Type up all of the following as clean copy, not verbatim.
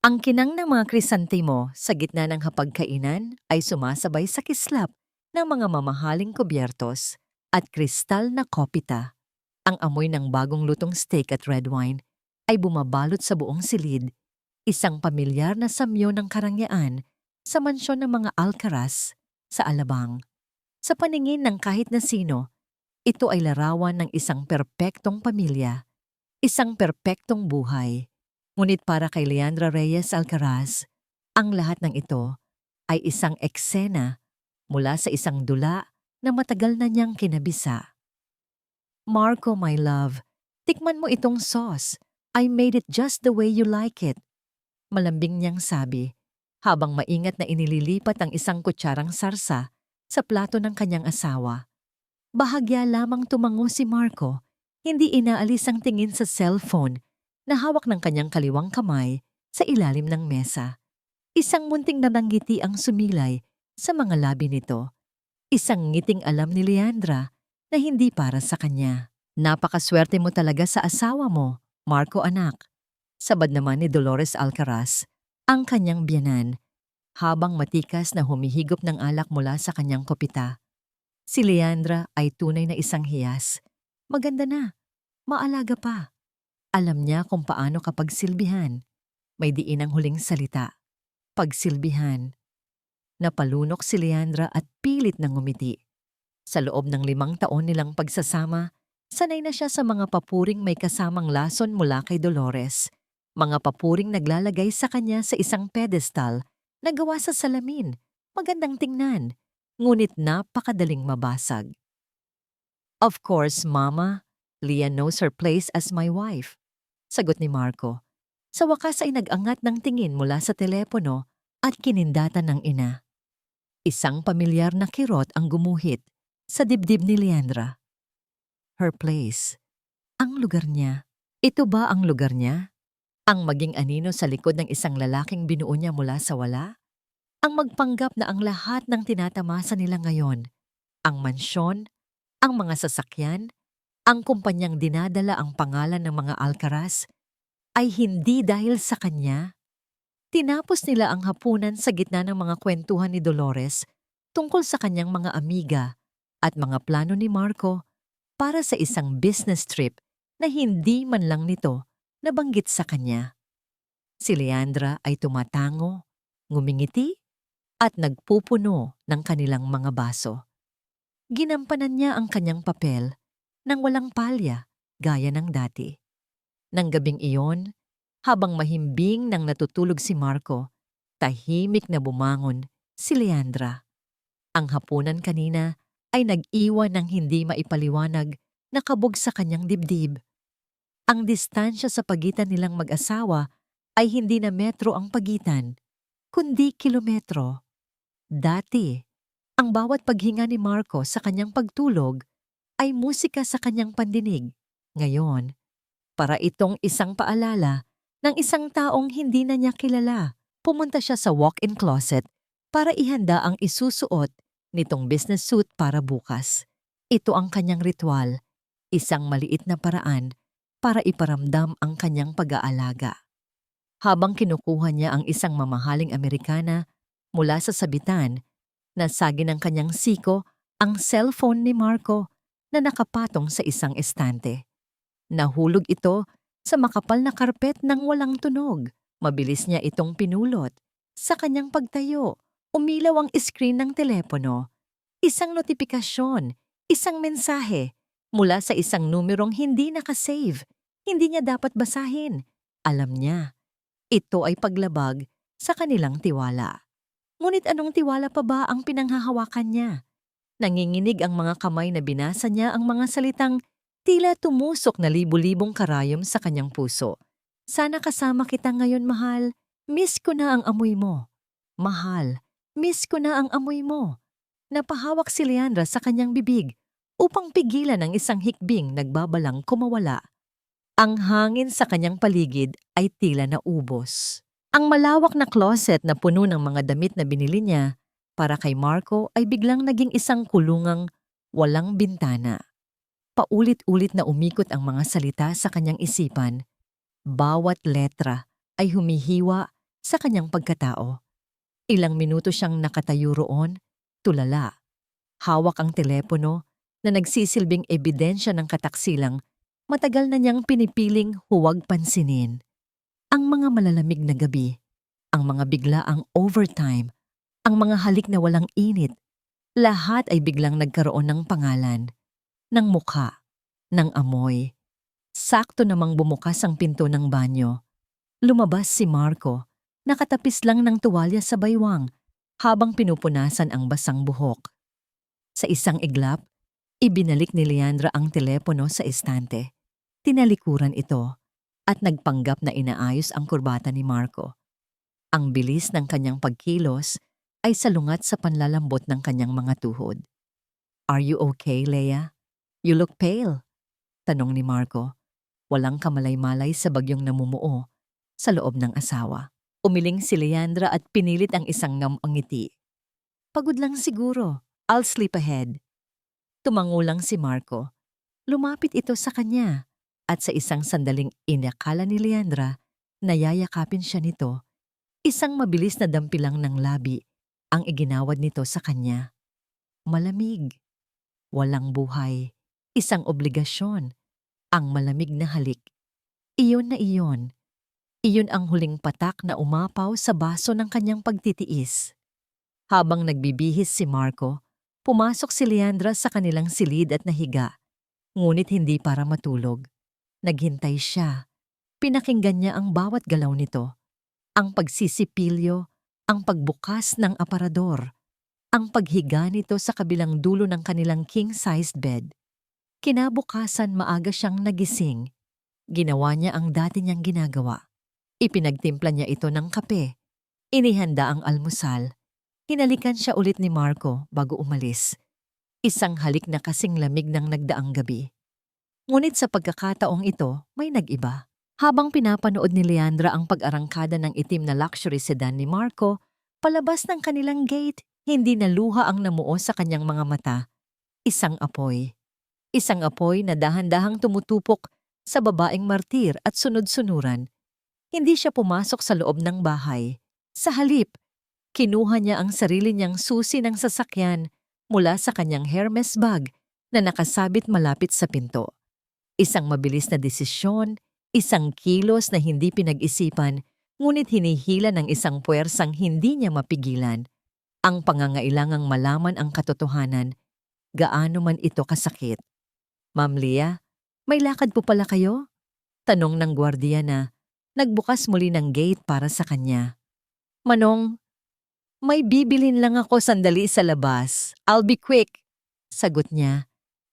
Ang kinang ng mga krisantemo sa gitna ng hapagkainan ay sumasabay sa kislap ng mga mamahaling kubyertos at kristal na kopita. Ang amoy ng bagong lutong steak at red wine ay bumabalot sa buong silid, isang pamilyar na samyo ng karangyaan sa mansyon ng mga Alcaraz sa Alabang. Sa paningin ng kahit na sino, ito ay larawan ng isang perpektong pamilya, isang perpektong buhay. Ngunit para kay Leandra Reyes Alcaraz, ang lahat ng ito ay isang eksena mula sa isang dula na matagal na niyang kinabisa. Marco, my love, tikman mo itong sauce. I made it just the way you like it. Malambing niyang sabi, habang maingat na inililipat ang isang kutsarang sarsa sa plato ng kanyang asawa. Bahagya lamang tumango si Marco, hindi inaalis ang tingin sa cellphone na hawak ng kanyang kaliwang kamay sa ilalim ng mesa. Isang munting nadanggiti ang sumilay sa mga labi nito. Isang ngiting alam ni Leandra na hindi para sa kanya. Napakaswerte mo talaga sa asawa mo, Marco anak. Sabad naman ni Dolores Alcaraz, ang kanyang biyanan, habang matikas na humihigop ng alak mula sa kanyang kopita. Si Leandra ay tunay na isang hiyas. Maganda na, maalaga pa. Alam niya kung paano kapag silbihan. May diin ang huling salita. Pagsilbihan. Napalunok si Leandra at pilit na ngumiti. Sa loob ng 5 taon nilang pagsasama, sanay na siya sa mga papuring may kasamang lason mula kay Dolores. Mga papuring naglalagay sa kanya sa isang pedestal na gawa sa salamin. Magandang tingnan, ngunit napakadaling mabasag. Of course, Mama, Leah knows her place as my wife. Sagot ni Marco. Sa wakas ay nag-angat ng tingin mula sa telepono at kinindatan ng ina. Isang pamilyar na kirot ang gumuhit sa dibdib ni Leandra. Her place. Ang lugar niya. Ito ba ang lugar niya? Ang maging anino sa likod ng isang lalaking binuo niya mula sa wala? Ang magpanggap na ang lahat ng tinatamasa nila ngayon, ang mansyon, ang mga sasakyan, ang kumpanyang dinadala ang pangalan ng mga Alcaraz, ay hindi dahil sa kanya? Tinapos nila ang hapunan sa gitna ng mga kwentuhan ni Dolores tungkol sa kanyang mga amiga at mga plano ni Marco para sa isang business trip na hindi man lang nito nabanggit sa kanya. Si Leandra ay tumatango, ngumingiti, at nagpupuno ng kanilang mga baso. Ginampanan niya ang kanyang papel nang walang palya gaya ng dati. Nang gabing iyon, habang mahimbing nang natutulog si Marco, tahimik na bumangon si Leandra. Ang hapunan kanina ay nag-iwan ng hindi maipaliwanag na kabog sa kanyang dibdib. Ang distansya sa pagitan nilang mag-asawa ay hindi na metro ang pagitan, kundi kilometro. Dati, ang bawat paghinga ni Marco sa kanyang pagtulog ay musika sa kanyang pandinig. Ngayon, para itong isang paalala ng isang taong hindi na niya kilala, pumunta siya sa walk-in closet para ihanda ang isusuot nitong business suit para bukas. Ito ang kanyang ritual, isang maliit na paraan para iparamdam ang kanyang pag-aalaga. Habang kinukuha niya ang isang mamahaling Amerikana mula sa sabitan, nasagi ng kanyang siko ang cellphone ni Marco na nakapatong sa isang estante. Nahulog ito sa makapal na karpet ng walang tunog. Mabilis niya itong pinulot. Sa kanyang pagtayo, umilaw ang screen ng telepono. Isang notifikasyon, isang mensahe mula sa isang numerong hindi nakasave. Hindi niya dapat basahin. Alam niya, ito ay paglabag sa kanilang tiwala. Ngunit anong tiwala pa ba ang pinanghahawakan niya? Nanginginig ang mga kamay na binasa niya ang mga salitang tila tumusok na libu-libong karayom sa kanyang puso. Sana kasama kita ngayon, mahal. Miss ko na ang amoy mo. Mahal, miss ko na ang amoy mo. Napahawak si Leandra sa kanyang bibig upang pigilan ang isang hikbing nagbabalang kumawala. Ang hangin sa kanyang paligid ay tila naubos. Ang malawak na closet na puno ng mga damit na binili niya para kay Marco ay biglang naging isang kulungang walang bintana. Paulit-ulit na umikot ang mga salita sa kanyang isipan. Bawat letra ay humihiwa sa kanyang pagkatao. Ilang minuto siyang nakatayo roon, tulala. Hawak ang telepono na nagsisilbing ebidensya ng kataksilang matagal na niyang pinipiling huwag pansinin. Ang mga malalamig na gabi, ang mga biglaang overtime, ang mga halik na walang init, lahat ay biglang nagkaroon ng pangalan, ng mukha, ng amoy. Sakto namang bumukas ang pinto ng banyo. Lumabas si Marco, nakatapis lang ng tuwalya sa baywang habang pinupunasan ang basang buhok. Sa isang iglap, ibinalik ni Leandra ang telepono sa estante. Tinalikuran ito at nagpanggap na inaayos ang kurbata ni Marco. Ang bilis ng kanyang pagkilos ay salungat sa panlalambot ng kanyang mga tuhod. "Are you okay, Leia? You look pale," tanong ni Marco. Walang kamalay-malay sa bagyong namumuo sa loob ng asawa. Umiling si Leandra at pinilit ang isang ngamang ngiti. "Pagod lang siguro. I'll sleep ahead." Tumangulang si Marco. Lumapit ito sa kanya at sa isang sandaling inakala ni Leandra na yayakapin siya nito. Isang mabilis na dampilang ng labi ang iginawad nito sa kanya. Malamig. Walang buhay. Isang obligasyon. Ang malamig na halik. Iyon na iyon. Iyon ang huling patak na umapaw sa baso ng kanyang pagtitiis. Habang nagbibihis si Marco, pumasok si Leandra sa kanilang silid at nahiga. Ngunit hindi para matulog. Naghintay siya. Pinakinggan niya ang bawat galaw nito. Ang pagsisipilyo, ang pagbukas ng aparador, ang paghiga nito sa kabilang dulo ng kanilang king-sized bed. Kinabukasan maaga siyang nagising. Ginawa niya ang dati niyang ginagawa. Ipinagtimpla niya ito ng kape. Inihanda ang almusal. Hinalikan siya ulit ni Marco bago umalis. Isang halik na kasing lamig ng nagdaang gabi. Ngunit sa pagkakataong ito, may nag-iba. Habang pinapanood ni Leandra ang pag-arangkada ng itim na luxury sedan ni Marco, palabas ng kanilang gate, hindi na luha ang namuo sa kanyang mga mata. Isang apoy. Isang apoy na dahan-dahang tumutupok sa babaeng martir at sunod-sunuran. Hindi siya pumasok sa loob ng bahay. Sa halip, kinuha niya ang sarili niyang susi ng sasakyan mula sa kanyang Hermes bag na nakasabit malapit sa pinto. Isang mabilis na desisyon, isang kilos na hindi pinag-isipan, ngunit hinihila ng isang puwersang hindi niya mapigilan. Ang pangangailangang malaman ang katotohanan, gaano man ito kasakit. "Ma'am Leah, may lakad po pala kayo?" Tanong ng gwardiya na nagbukas muli ng gate para sa kanya. "Manong, may bibilin lang ako sandali sa labas. I'll be quick," sagot niya.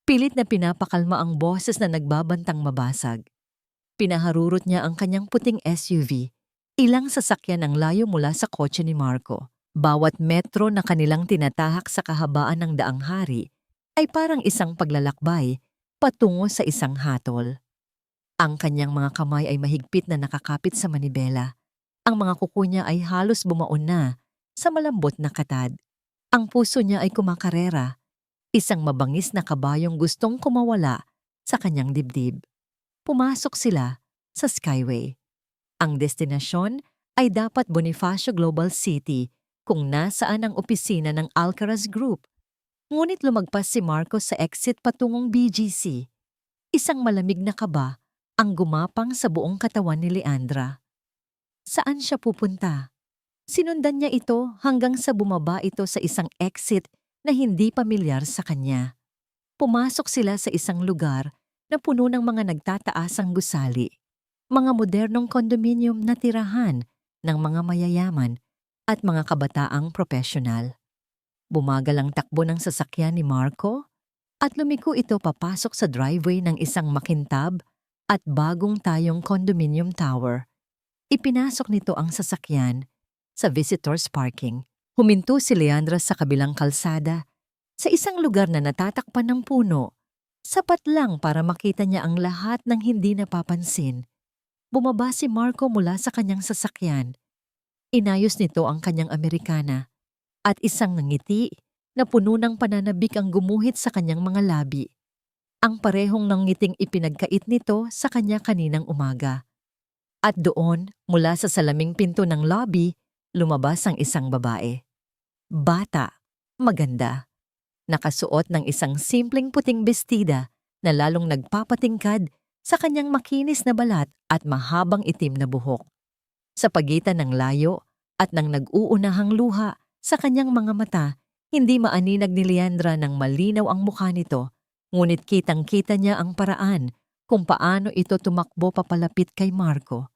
Pilit na pinapakalma ang boses na nagbabantang mabasag. Pinaharurot niya ang kanyang puting SUV. Ilang sasakyan ang layo mula sa kotse ni Marco. Bawat metro na kanilang tinatahak sa kahabaan ng daang hari ay parang isang paglalakbay patungo sa isang hatol. Ang kanyang mga kamay ay mahigpit na nakakapit sa manibela. Ang mga kuko niya ay halos bumaon na sa malambot na katad. Ang puso niya ay kumakarera. Isang mabangis na kabayong gustong kumawala sa kanyang dibdib. Pumasok sila sa Skyway. Ang destinasyon ay dapat Bonifacio Global City kung nasaan ang opisina ng Alcaraz Group. Ngunit lumagpas si Marco sa exit patungong BGC. Isang malamig na kaba ang gumapang sa buong katawan ni Leandra. Saan siya pupunta? Sinundan niya ito hanggang sa bumaba ito sa isang exit na hindi pamilyar sa kanya. Pumasok sila sa isang lugar na puno ng mga nagtataasang gusali, mga modernong kondominium na tirahan ng mga mayayaman at mga kabataang profesional. Bumagal ang takbo ng sasakyan ni Marco at lumiko ito papasok sa driveway ng isang makintab at bagong tayong condominium tower. Ipinasok nito ang sasakyan sa visitors parking. Huminto si Leandra sa kabilang kalsada sa isang lugar na natatakpan ng puno. Sapat lang para makita niya ang lahat ng hindi napapansin. Bumaba si Marco mula sa kanyang sasakyan. Inayos nito ang kanyang Amerikana at isang ngiti na puno ng pananabik ang gumuhit sa kanyang mga labi. Ang parehong ng ngiting ipinagkait nito sa kanya kaninang umaga. At doon, mula sa salaming pinto ng lobby, lumabas ang isang babae. Bata, maganda, nakasuot ng isang simpleng puting bestida na lalong nagpapatingkad sa kanyang makinis na balat at mahabang itim na buhok. Sa pagitan ng layo at ng nag-uunahang luha sa kanyang mga mata, hindi maaninag ni Leandra ng malinaw ang mukha nito, ngunit kitang-kita niya ang paraan kung paano ito tumakbo papalapit kay Marco.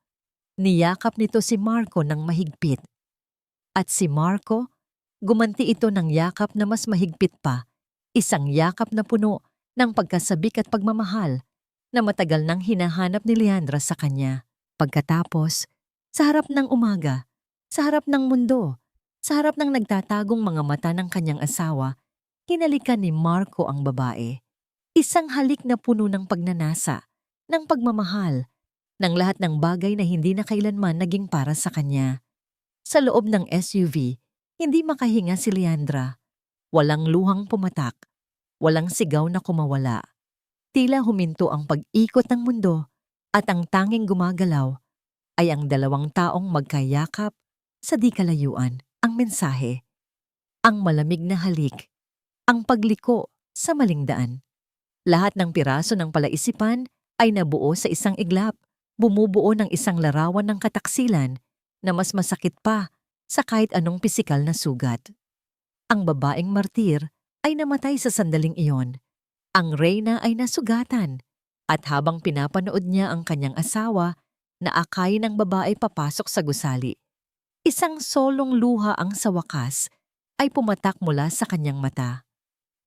Niyakap nito si Marco ng mahigpit. At si Marco, gumanti ito ng yakap na mas mahigpit pa, isang yakap na puno ng pagkasabik at pagmamahal na matagal nang hinahanap ni Leandra sa kanya. Pagkatapos, sa harap ng umaga, sa harap ng mundo, sa harap ng nagtatagong mga mata ng kanyang asawa, hinalikan ni Marco ang babae. Isang halik na puno ng pagnanasa, ng pagmamahal, ng lahat ng bagay na hindi na kailanman naging para sa kanya. Sa loob ng SUV, hindi makahinga si Leandra. Walang luhang pumatak, walang sigaw na kumawala. Tila huminto ang pag-ikot ng mundo at ang tanging gumagalaw ay ang dalawang taong magkayakap sa di kalayuan. Ang mensahe, ang malamig na halik, ang pagliko sa maling daan. Lahat ng piraso ng palaisipan ay nabuo sa isang iglap, bumubuo ng isang larawan ng kataksilan na mas masakit pa sa kahit anong pisikal na sugat. Ang babaeng martir ay namatay sa sandaling iyon. Ang reyna ay nasugatan at habang pinapanood niya ang kanyang asawa, naakayin ng babae papasok sa gusali. Isang solong luha ang sa wakas ay pumatak mula sa kanyang mata.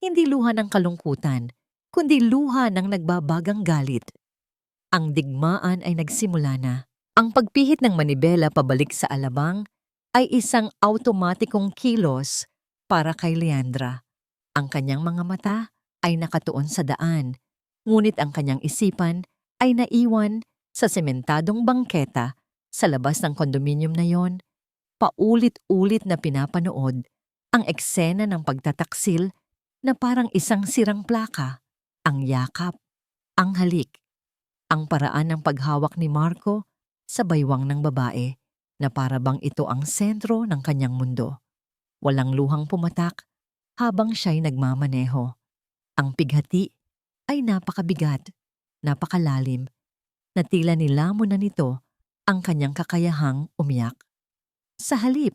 Hindi luha ng kalungkutan, kundi luha ng nagbabagang galit. Ang digmaan ay nagsimula na. Ang pagpihit ng manibela pabalik sa alabang ay isang automatikong kilos para kay Leandra. Ang kanyang mga mata ay nakatuon sa daan, ngunit ang kanyang isipan ay naiwan sa sementadong bangketa sa labas ng kondominium na yon. Paulit-ulit na pinapanood ang eksena ng pagtataksil na parang isang sirang plaka, ang yakap, ang halik, ang paraan ng paghawak ni Marco sa baywang ng babae na para bang ito ang sentro ng kanyang mundo. Walang luhang pumatak habang siya'y nagmamaneho. Ang pighati ay napakabigat, napakalalim, na tila nilamon na nito ang kanyang kakayahang umiyak. Sa halip,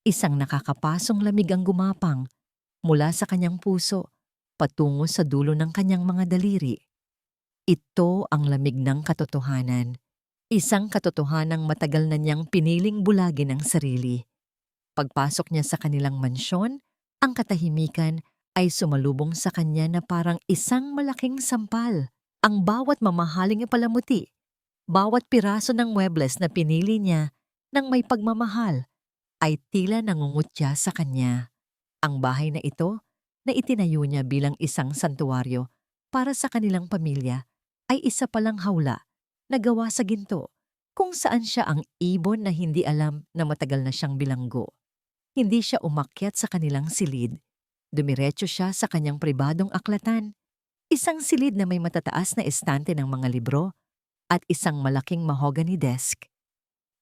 isang nakakapasong lamig ang gumapang mula sa kanyang puso patungo sa dulo ng kanyang mga daliri. Ito ang lamig ng katotohanan. Isang katotohanang matagal na niyang piniling bulagin ang sarili. Pagpasok niya sa kanilang mansyon, ang katahimikan ay sumalubong sa kanya na parang isang malaking sampal. Ang bawat mamahaling palamuti, bawat piraso ng muebles na pinili niya nang may pagmamahal, ay tila nangungutya sa kanya. Ang bahay na ito, na itinayo niya bilang isang santuwaryo para sa kanilang pamilya, ay isa palang hawla na gawa sa ginto, kung saan siya ang ibon na hindi alam na matagal na siyang bilanggo. Hindi siya umakyat sa kanilang silid. Dumiretso siya sa kanyang pribadong aklatan, isang silid na may matataas na estante ng mga libro at isang malaking mahogany desk.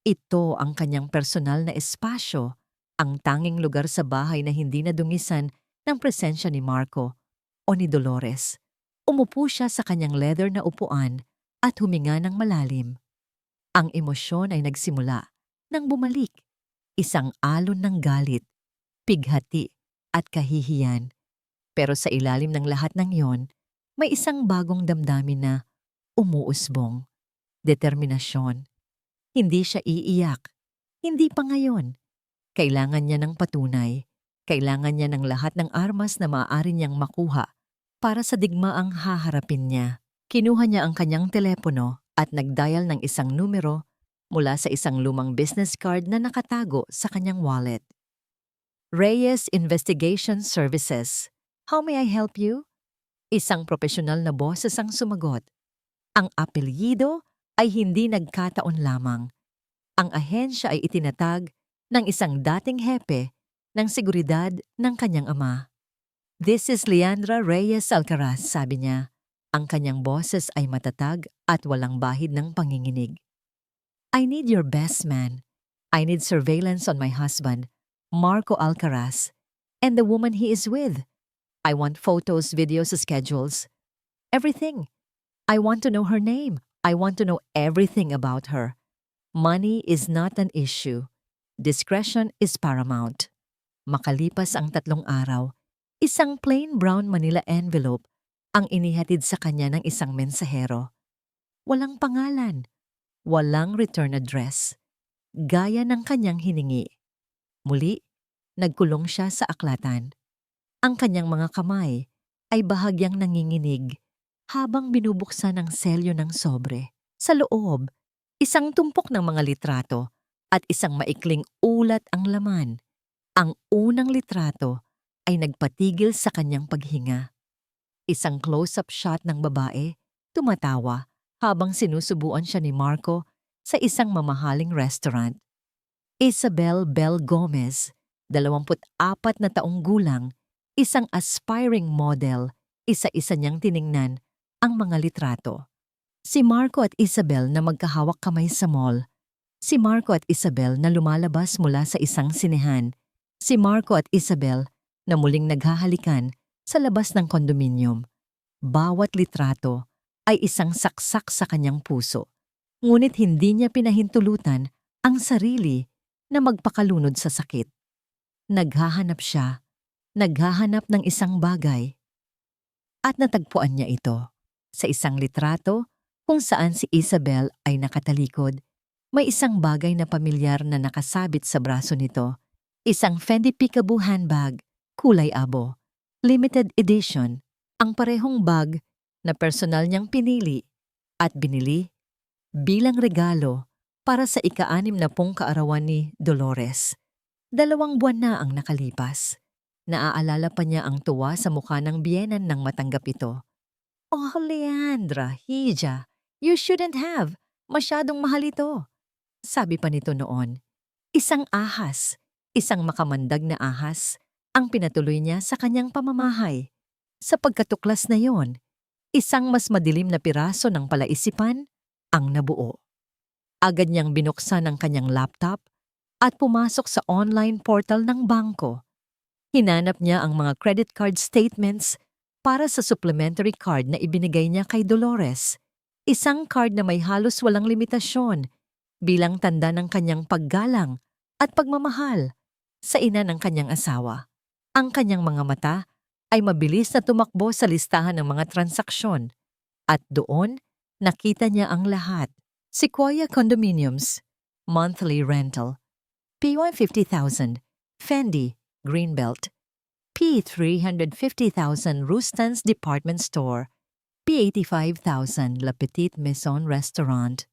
Ito ang kanyang personal na espasyo, ang tanging lugar sa bahay na hindi nadungisan ng presensya ni Marco o ni Dolores. Umupo siya sa kanyang leather na upuan at huminga ng malalim. Ang emosyon ay nagsimula nang bumalik. Isang alon ng galit, pighati at kahihiyan. Pero sa ilalim ng lahat ng iyon, may isang bagong damdamin na umuusbong. Determinasyon. Hindi siya iiyak. Hindi pa ngayon. Kailangan niya ng patunay. Kailangan niya ng lahat ng armas na maaari niyang makuha para sa digmaang haharapin niya. Kinuha niya ang kanyang telepono at nagdial ng isang numero mula sa isang lumang business card na nakatago sa kanyang wallet. Reyes Investigation Services. How may I help you? Isang profesional na boses ang sumagot. Ang apelyido ay hindi nagkataon lamang. Ang ahensya ay itinatag ng isang dating hepe ng seguridad ng kanyang ama. This is Leandra Reyes Alcaraz, sabi niya. Ang kanyang boses ay matatag at walang bahid ng panginginig. I need your best man. I need surveillance on my husband, Marco Alcaraz, and the woman he is with. I want photos, videos, schedules, everything. I want to know her name. I want to know everything about her. Money is not an issue. Discretion is paramount. Makalipas ang 3 araw, isang plain brown Manila envelope ang inihatid sa kanya ng isang mensahero. Walang pangalan, walang return address, gaya ng kanyang hiningi. Muli, nagkulong siya sa aklatan. Ang kanyang mga kamay ay bahagyang nanginginig habang binubuksan ang selyo ng sobre. Sa loob, isang tumpok ng mga litrato at isang maikling ulat ang laman. Ang unang litrato ay nagpatigil sa kanyang paghinga. Isang close-up shot ng babae, tumatawa habang sinusubuan siya ni Marco sa isang mamahaling restaurant. Isabel Bel Gomez, 24 na taong gulang, isang aspiring model, isa-isa niyang tiningnan ang mga litrato. Si Marco at Isabel na magkahawak kamay sa mall. Si Marco at Isabel na lumalabas mula sa isang sinehan. Si Marco at Isabel na muling naghahalikan sa labas ng kondominium. Bawat litrato ay isang saksak sa kanyang puso. Ngunit hindi niya pinahintulutan ang sarili na magpakalunod sa sakit. Naghahanap siya, naghahanap ng isang bagay. At natagpuan niya ito sa isang litrato kung saan si Isabel ay nakatalikod. May isang bagay na pamilyar na nakasabit sa braso nito. Isang Fendi Peekaboo handbag, kulay abo, limited edition, ang parehong bag na personal niyang pinili at binili bilang regalo para sa ika-60 kaarawan ni Dolores. 2 buwan na ang nakalipas. Naaalala pa niya ang tuwa sa mukha ng biyenan nang matanggap ito. Oh, Leandra, Hija, you shouldn't have. Masyadong mahal ito. Sabi pa nito noon. Isang ahas, isang makamandag na ahas, ang pinatuloy niya sa kanyang pamamahay. Sa pagkatuklas na yon, isang mas madilim na piraso ng palaisipan ang nabuo. Agad niyang binuksan ang kanyang laptop at pumasok sa online portal ng bangko. Hinanap niya ang mga credit card statements para sa supplementary card na ibinigay niya kay Dolores. Isang card na may halos walang limitasyon bilang tanda ng kanyang paggalang at pagmamahal sa ina ng kanyang asawa. Ang kanyang mga mata ay mabilis na tumakbo sa listahan ng mga transaksyon at doon nakita niya ang lahat. Sequoia Condominiums, monthly rental, P150,000, Fendi, Greenbelt, P350,000 Rustan's Department Store, P85,000 La Petite Maison Restaurant,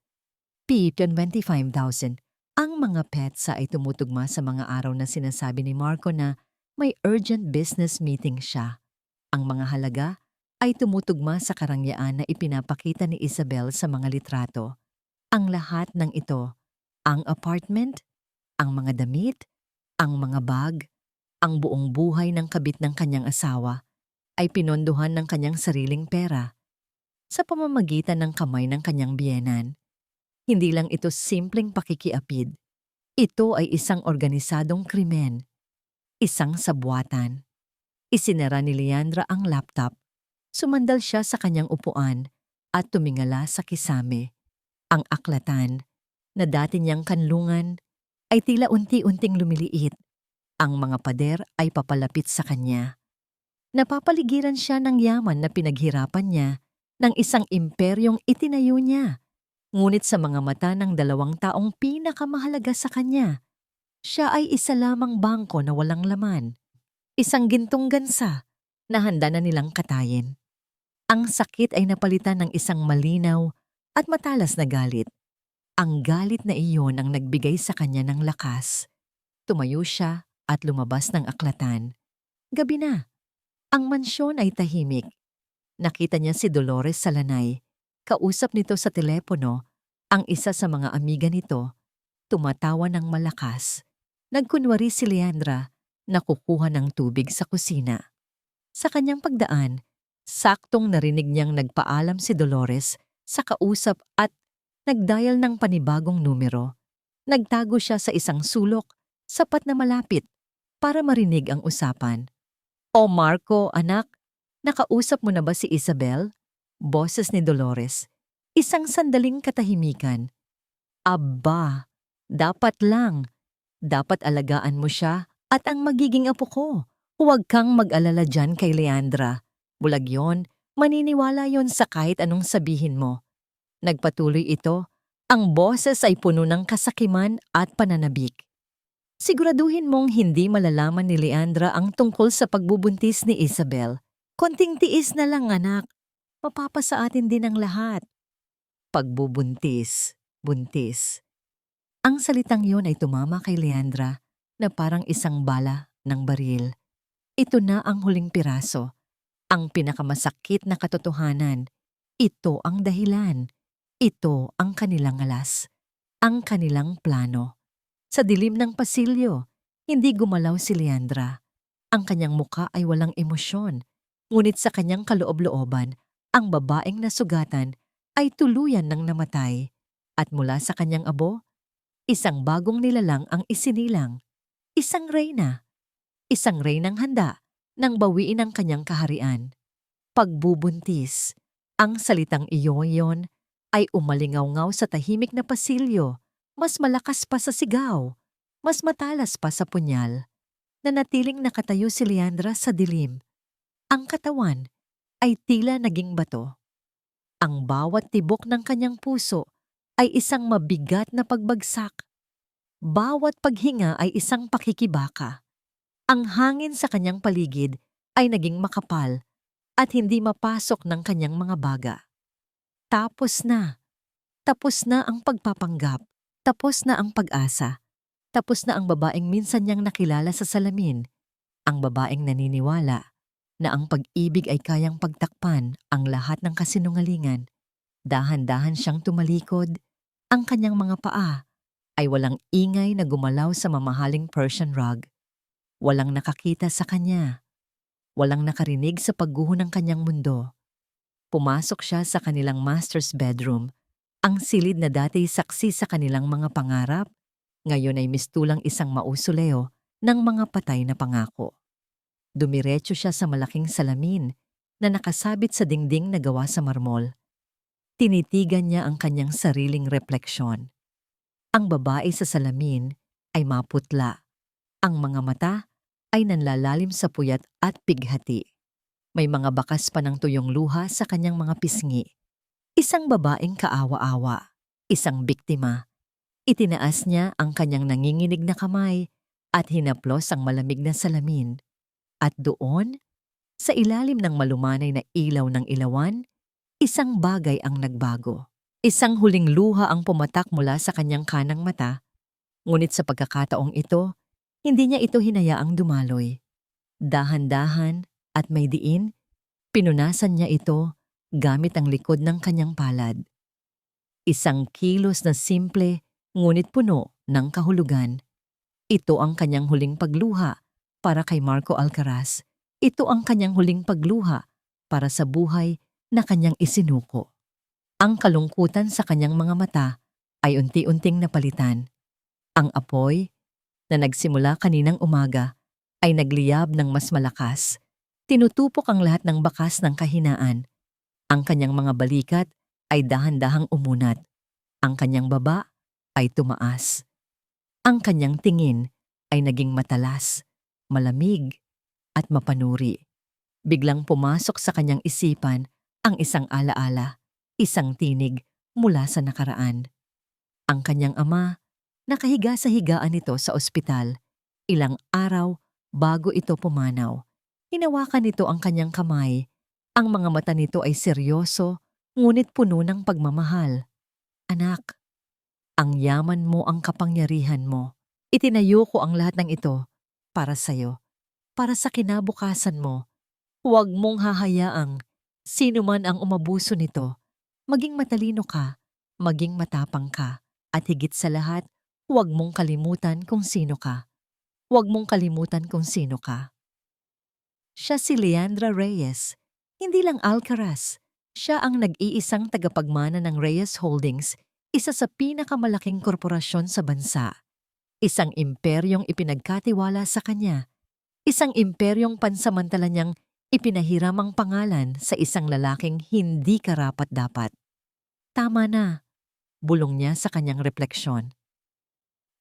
P25,000. Ang mga petsa ay tumutugma sa mga araw na sinasabi ni Marco na may urgent business meeting siya. Ang mga halaga ay tumutugma sa karangyaan na ipinapakita ni Isabel sa mga litrato. Ang lahat ng ito, ang apartment, ang mga damit, ang mga bag, ang buong buhay ng kabit ng kanyang asawa, ay pinondohan ng kanyang sariling pera sa pamamagitan ng kamay ng kanyang biyenan. Hindi lang ito simpleng pakikiapid. Ito ay isang organisadong krimen, isang sabwatan. Isinara ni Leandra ang laptop, sumandal siya sa kanyang upuan at tumingala sa kisame. Ang aklatan na dati niyang kanlungan ay tila unti-unting lumiliit. Ang mga pader ay papalapit sa kanya. Napapaligiran siya ng yaman na pinaghirapan niya ng isang imperyong itinayo niya. Ngunit sa mga mata ng 2 taong pinakamahalaga sa kanya, siya ay isa lamang bangko na walang laman. Isang gintong gansa na handa na nilang katayin. Ang sakit ay napalitan ng isang malinaw at matalas na galit. Ang galit na iyon ang nagbigay sa kanya ng lakas. Tumayo siya at lumabas ng aklatan. Gabi na. Ang mansyon ay tahimik. Nakita niya si Dolores sa lanay. Kausap nito sa telepono ang isa sa mga amiga nito. Tumatawa ng malakas. Nagkunwari si Leandra na kukuha ng tubig sa kusina. Sa kanyang pagdaan, saktong narinig niyang nagpaalam si Dolores sa kausap at Nagdial ng panibagong numero. Nagtago siya sa isang sulok, sapat na malapit, para marinig ang usapan. "O Marco, anak, nakausap mo na ba si Isabel?" Boses ni Dolores. Isang sandaling katahimikan. "Aba, dapat lang. Dapat alagaan mo siya at ang magiging apo ko. Huwag kang mag-alala dyan kay Leandra. Bulag yon, maniniwala yon sa kahit anong sabihin mo." Nagpatuloy ito. Ang boses ay puno ng kasakiman at pananabik. "Siguraduhin mong hindi malalaman ni Leandra ang tungkol sa pagbubuntis ni Isabel. Konting tiis na lang, anak. Mapapasa atin din ang lahat." Pagbubuntis, buntis. Ang salitang yon ay tumama kay Leandra na parang isang bala ng baril. Ito na ang huling piraso. Ang pinakamasakit na katotohanan. Ito ang dahilan. Ito ang kanilang alas. Ang kanilang plano. Sa dilim ng pasilyo, hindi gumalaw si Leandra. Ang kanyang muka ay walang emosyon. Ngunit sa kanyang kaloob-looban, ang babaeng nasugatan ay tuluyan ng namatay. At mula sa kanyang abo, isang bagong nilalang ang isinilang. Isang reyna. Isang reynang handa nang bawiin ang kanyang kaharian. Pagbubuntis. Ang salitang iyon ay umalingaw-ngaw sa tahimik na pasilyo. Mas malakas pa sa sigaw. Mas matalas pa sa punyal. Nanatiling nakatayo si Leandra sa dilim. Ang katawan ay tila naging bato. Ang bawat tibok ng kanyang puso ay isang mabigat na pagbagsak. Bawat paghinga ay isang pakikibaka. Ang hangin sa kanyang paligid ay naging makapal at hindi mapasok ng kanyang mga baga. Tapos na. Tapos na ang pagpapanggap. Tapos na ang pag-asa. Tapos na ang babaeng minsan niyang nakilala sa salamin. Ang babaeng naniniwala na ang pag-ibig ay kayang pagtakpan ang lahat ng kasinungalingan. Dahan-dahan siyang tumalikod. Ang kanyang mga paa ay walang ingay na gumalaw sa mamahaling Persian rug. Walang nakakita sa kanya. Walang nakarinig sa pagguho ng kanyang mundo. Pumasok siya sa kanilang master's bedroom. Ang silid na dati saksi sa kanilang mga pangarap, ngayon ay mistulang isang mausoleo ng mga patay na pangako. Dumiretso siya sa malaking salamin na nakasabit sa dingding na gawa sa marmol. Tinitigan niya ang kanyang sariling refleksyon. Ang babae sa salamin ay maputla. Ang mga mata ay nanlalalim sa puyat at pighati. May mga bakas pa ng tuyong luha sa kanyang mga pisngi. Isang babaeng kaawa-awa. Isang biktima. Itinaas niya ang kanyang nanginginig na kamay at hinaplos ang malamig na salamin. At doon, sa ilalim ng malumanay na ilaw ng ilawan, isang bagay ang nagbago. Isang huling luha ang pumatak mula sa kanyang kanang mata. Ngunit sa pagkakataong ito, hindi niya ito hinayaang dumaloy. Dahan-dahan at may diin, pinunasan niya ito gamit ang likod ng kanyang palad. Isang kilos na simple ngunit puno ng kahulugan. Ito ang kanyang huling pagluha para kay Marco Alcaraz. Ito ang kanyang huling pagluha para sa buhay na kanyang isinuko. Ang kalungkutan sa kanyang mga mata ay unti-unting napalitan. Ang apoy na nagsimula kaninang umaga ay nagliyab ng mas malakas. Tinutupok ang lahat ng bakas ng kahinaan. Ang kanyang mga balikat ay dahan-dahang umunat. Ang kanyang baba ay tumaas. Ang kanyang tingin ay naging matalas, malamig, at mapanuri. Biglang pumasok sa kanyang isipan ang isang alaala, isang tinig mula sa nakaraan. Ang kanyang ama, nakahiga sa higaan nito sa ospital, ilang araw bago ito pumanaw. Hinawakan nito ang kanyang kamay. Ang mga mata nito ay seryoso, ngunit puno ng pagmamahal. "Anak, ang yaman mo ang kapangyarihan mo. Itinayo ko ang lahat ng ito para sa'yo, para sa kinabukasan mo. Huwag mong hahayaang sino man ang umabuso nito. Maging matalino ka, maging matapang ka, at higit sa lahat, huwag mong kalimutan kung sino ka. Huwag mong kalimutan kung sino ka." Siya si Leandra Reyes, hindi lang Alcaraz. Siya ang nag-iisang tagapagmana ng Reyes Holdings, isa sa pinakamalaking korporasyon sa bansa. Isang imperyong ipinagkatiwala sa kanya. Isang imperyong pansamantala niyang ipinahiram ang pangalan sa isang lalaking hindi karapat-dapat. Tama na, bulong niya sa kanyang refleksyon.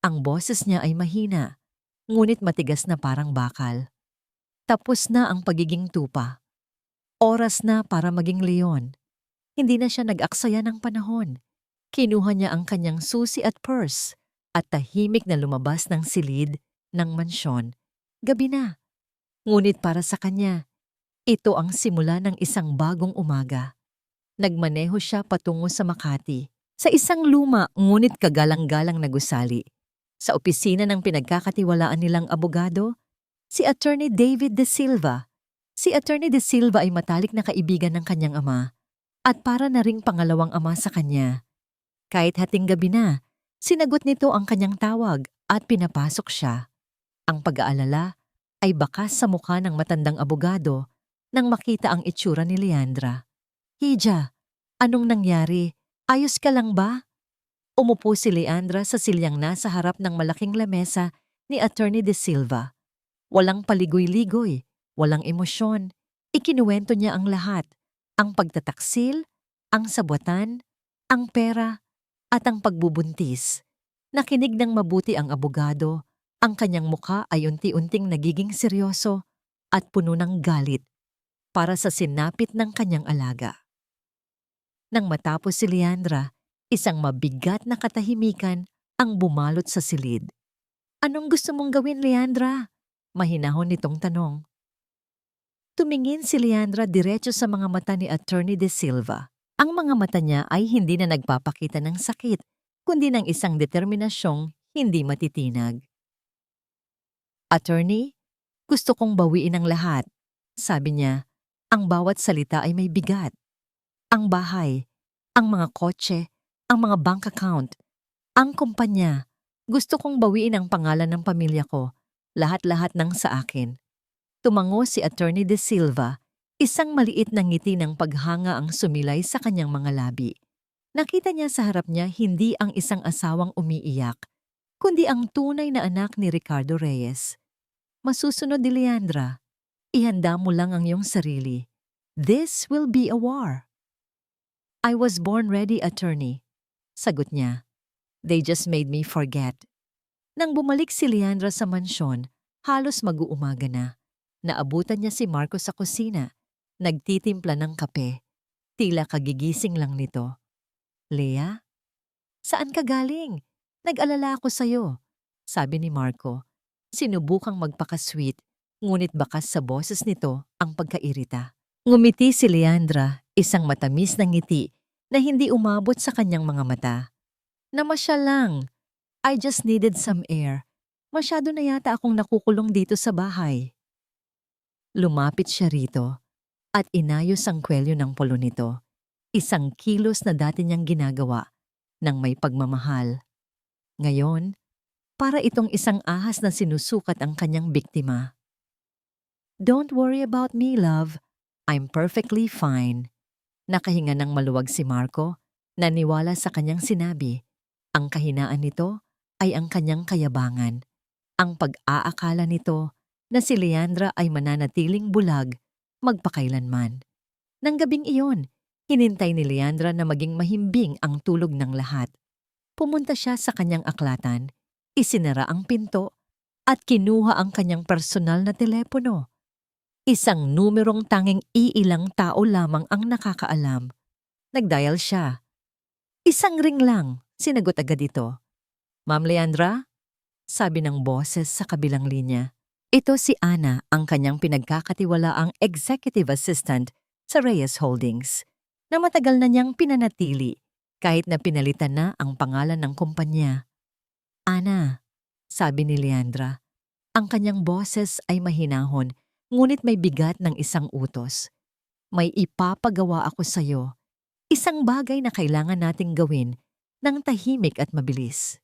Ang boses niya ay mahina, ngunit matigas na parang bakal. Tapos na ang pagiging tupa. Oras na para maging leon. Hindi na siya nag-aksaya ng panahon. Kinuha niya ang kanyang susi at purse at tahimik na lumabas ng silid ng mansyon. Gabi na. Ngunit para sa kanya, ito ang simula ng isang bagong umaga. Nagmaneho siya patungo sa Makati, sa isang luma ngunit kagalang-galang na gusali. Sa opisina ng pinagkakatiwalaan nilang abogado, si Attorney David De Silva. Si Attorney De Silva ay matalik na kaibigan ng kanyang ama at para na ring pangalawang ama sa kanya. Kahit hating gabi na, sinagot nito ang kanyang tawag at pinapasok siya. Ang pag-aalala ay bakas sa mukha ng matandang abogado nang makita ang itsura ni Leandra. Hija, anong nangyari? Ayos ka lang ba? Umupo si Leandra sa silyang nasa harap ng malaking lamesa ni Attorney De Silva. Walang paligoy-ligoy, walang emosyon. Ikinuwento niya ang lahat. Ang pagtataksil, ang sabwatan, ang pera, at ang pagbubuntis. Nakinig ng mabuti ang abogado. Ang kanyang mukha ay unti-unting nagiging seryoso at puno ng galit para sa sinapit ng kanyang alaga. Nang matapos si Leandra, isang mabigat na katahimikan ang bumalot sa silid. Anong gusto mong gawin, Leandra? Mahinahon nitong tanong. Tumingin si Leandra diretso sa mga mata ni Attorney De Silva. Ang mga mata niya ay hindi na nagpapakita ng sakit, kundi ng isang determinasyong hindi matitinag. Attorney, gusto kong bawiin ang lahat. Sabi niya, ang bawat salita ay may bigat. Ang bahay, ang mga kotse, ang mga bank account, ang kumpanya. Gusto kong bawiin ang pangalan ng pamilya ko, lahat-lahat ng sa akin. Tumango si Attorney De Silva, isang maliit na ngiti ng paghanga ang sumilay sa kanyang mga labi. Nakita niya sa harap niya hindi ang isang asawang umiiyak, kundi ang tunay na anak ni Ricardo Reyes. Masusunod ni Leandra, ihanda mo lang ang iyong sarili. This will be a war. I was born ready, Attorney. Sagot niya. They just made me forget. Nang bumalik si Leandra sa mansyon, halos mag-uumaga na. Naabutan niya si Marco sa kusina. Nagtitimpla ng kape. Tila kagigising lang nito. Lea? Saan ka galing? Nag-alala ako sa'yo, sabi ni Marco. Sinubukang magpaka-sweet, ngunit bakas sa boses nito ang pagkairita. Ngumiti si Leandra, isang matamis na ngiti na hindi umabot sa kanyang mga mata. Namasyal lang. I just needed some air. Masyado na yata akong nakukulong dito sa bahay. Lumapit siya rito at inayos ang kwelyo ng polo nito. Isang kilos na dati niyang ginagawa ng may pagmamahal. Ngayon, para itong isang ahas na sinusukat ang kanyang biktima. Don't worry about me, love. I'm perfectly fine. Nakahinga ng maluwag si Marco, naniwala sa kanyang sinabi. Ang kahinaan nito ay ang kanyang kayabangan. Ang pag-aakala nito na si Leandra ay mananatiling bulag magpakailanman. Nang gabing iyon, hinintay ni Leandra na maging mahimbing ang tulog ng lahat. Pumunta siya sa kanyang aklatan, isinara ang pinto at kinuha ang kanyang personal na telepono. Isang numerong tanging iilang tao lamang ang nakakaalam. Nagdial siya. Isang ring lang, sinagot agad ito. Ma'am Leandra? Sabi ng boses sa kabilang linya. Ito si Ana, ang kanyang pinagkakatiwalaang executive assistant sa Reyes Holdings, na matagal na niyang pinanatili kahit na pinalitan na ang pangalan ng kumpanya. Ana, sabi ni Leandra, ang kanyang boses ay mahinahon ngunit may bigat ng isang utos. May ipapagawa ako sa iyo, isang bagay na kailangan nating gawin ng tahimik at mabilis.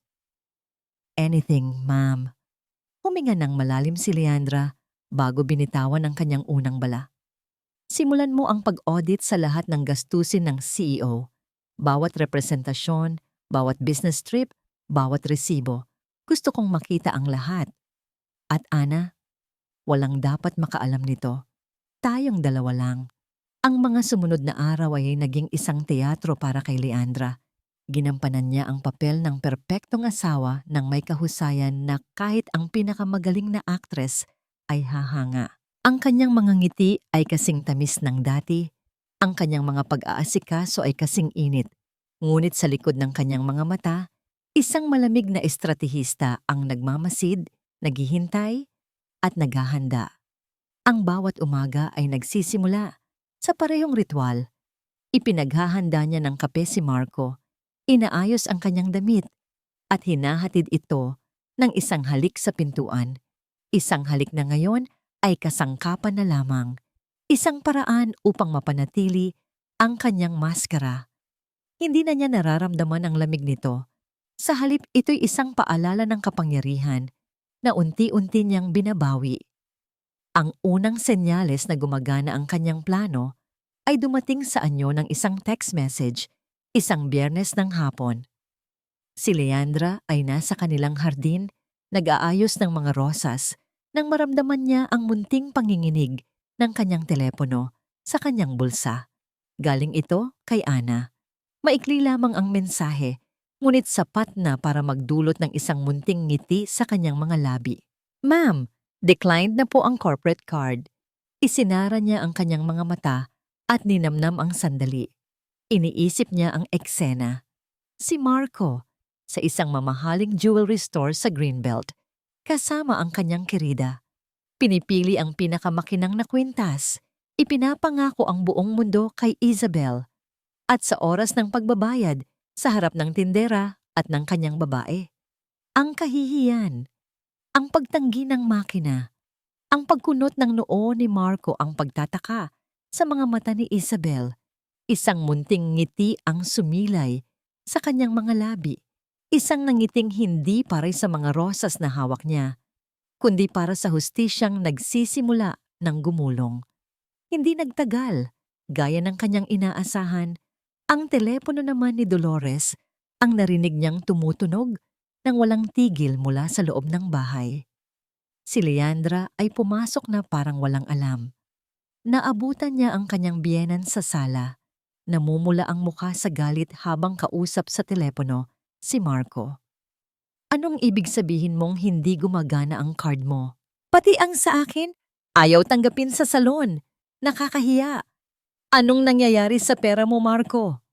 Anything, ma'am. Huminga ng malalim si Leandra bago binitawan ang kanyang unang bala. Simulan mo ang pag-audit sa lahat ng gastusin ng CEO, bawat representasyon, Bawat business trip, bawat resibo. Gusto kong makita ang lahat. At Ana, walang dapat makaalam nito. Tayong dalawa lang. Ang mga sumunod na araw ay naging isang teatro para kay Leandra. Ginampanan niya ang papel ng perpektong asawa ng may kahusayan na kahit ang pinakamagaling na aktres ay hahanga. Ang kanyang mga ngiti ay kasing tamis ng dati, ang kanyang mga pag-aasikaso ay kasing init. Ngunit sa likod ng kanyang mga mata, isang malamig na estratehista ang nagmamasid, naghihintay, at naghahanda. Ang bawat umaga ay nagsisimula sa parehong ritual. Ipinaghahanda niya ng kape si Marco, inaayos ang kanyang damit, at hinahatid ito ng isang halik sa pintuan. Isang halik na ngayon ay kasangkapan na lamang. Isang paraan upang mapanatili ang kanyang maskara. Hindi na niya nararamdaman ang lamig nito. Sa halip ito'y isang paalala ng kapangyarihan na unti-unti niyang binabawi. Ang unang senyales na gumagana ang kanyang plano ay dumating sa anyo ng isang text message, isang Biyernes ng hapon. Si Leandra ay nasa kanilang hardin, nag-aayos ng mga rosas, nang maramdaman niya ang munting panginginig ng kanyang telepono sa kanyang bulsa. Galing ito kay Ana. Maikli lamang ang mensahe, ngunit sapat na para magdulot ng isang munting ngiti sa kanyang mga labi. "Ma'am, declined na po ang corporate card." Isinara niya ang kanyang mga mata at ninamnam ang sandali. Iniisip niya ang eksena. Si Marco, sa isang mamahaling jewelry store sa Greenbelt, kasama ang kanyang kirida. Pinipili ang pinakamakinang na kwintas. Ipinapangako ang buong mundo kay Isabel. At sa oras ng pagbabayad, sa harap ng tindera at ng kanyang babae. Ang kahihiyan, ang pagtanggi ng makina, ang pagkunot ng noo ni Marco ang pagtataka sa mga mata ni Isabel. Isang munting ngiti ang sumilay sa kanyang mga labi. Isang nangiting hindi para sa mga rosas na hawak niya, kundi para sa hustisyang nagsisimula ng gumulong. Hindi nagtagal, gaya ng kanyang inaasahan, ang telepono naman ni Dolores ang narinig niyang tumutunog nang walang tigil mula sa loob ng bahay. Si Leandra ay pumasok na parang walang alam. Naabutan niya ang kanyang biyenan sa sala. Namumula ang mukha sa galit habang kausap sa telepono si Marco. "Anong ibig sabihin mong hindi gumagana ang card mo? Pati ang sa akin, ayaw tanggapin sa salon. Nakakahiya. Anong nangyayari sa pera mo, Marco?"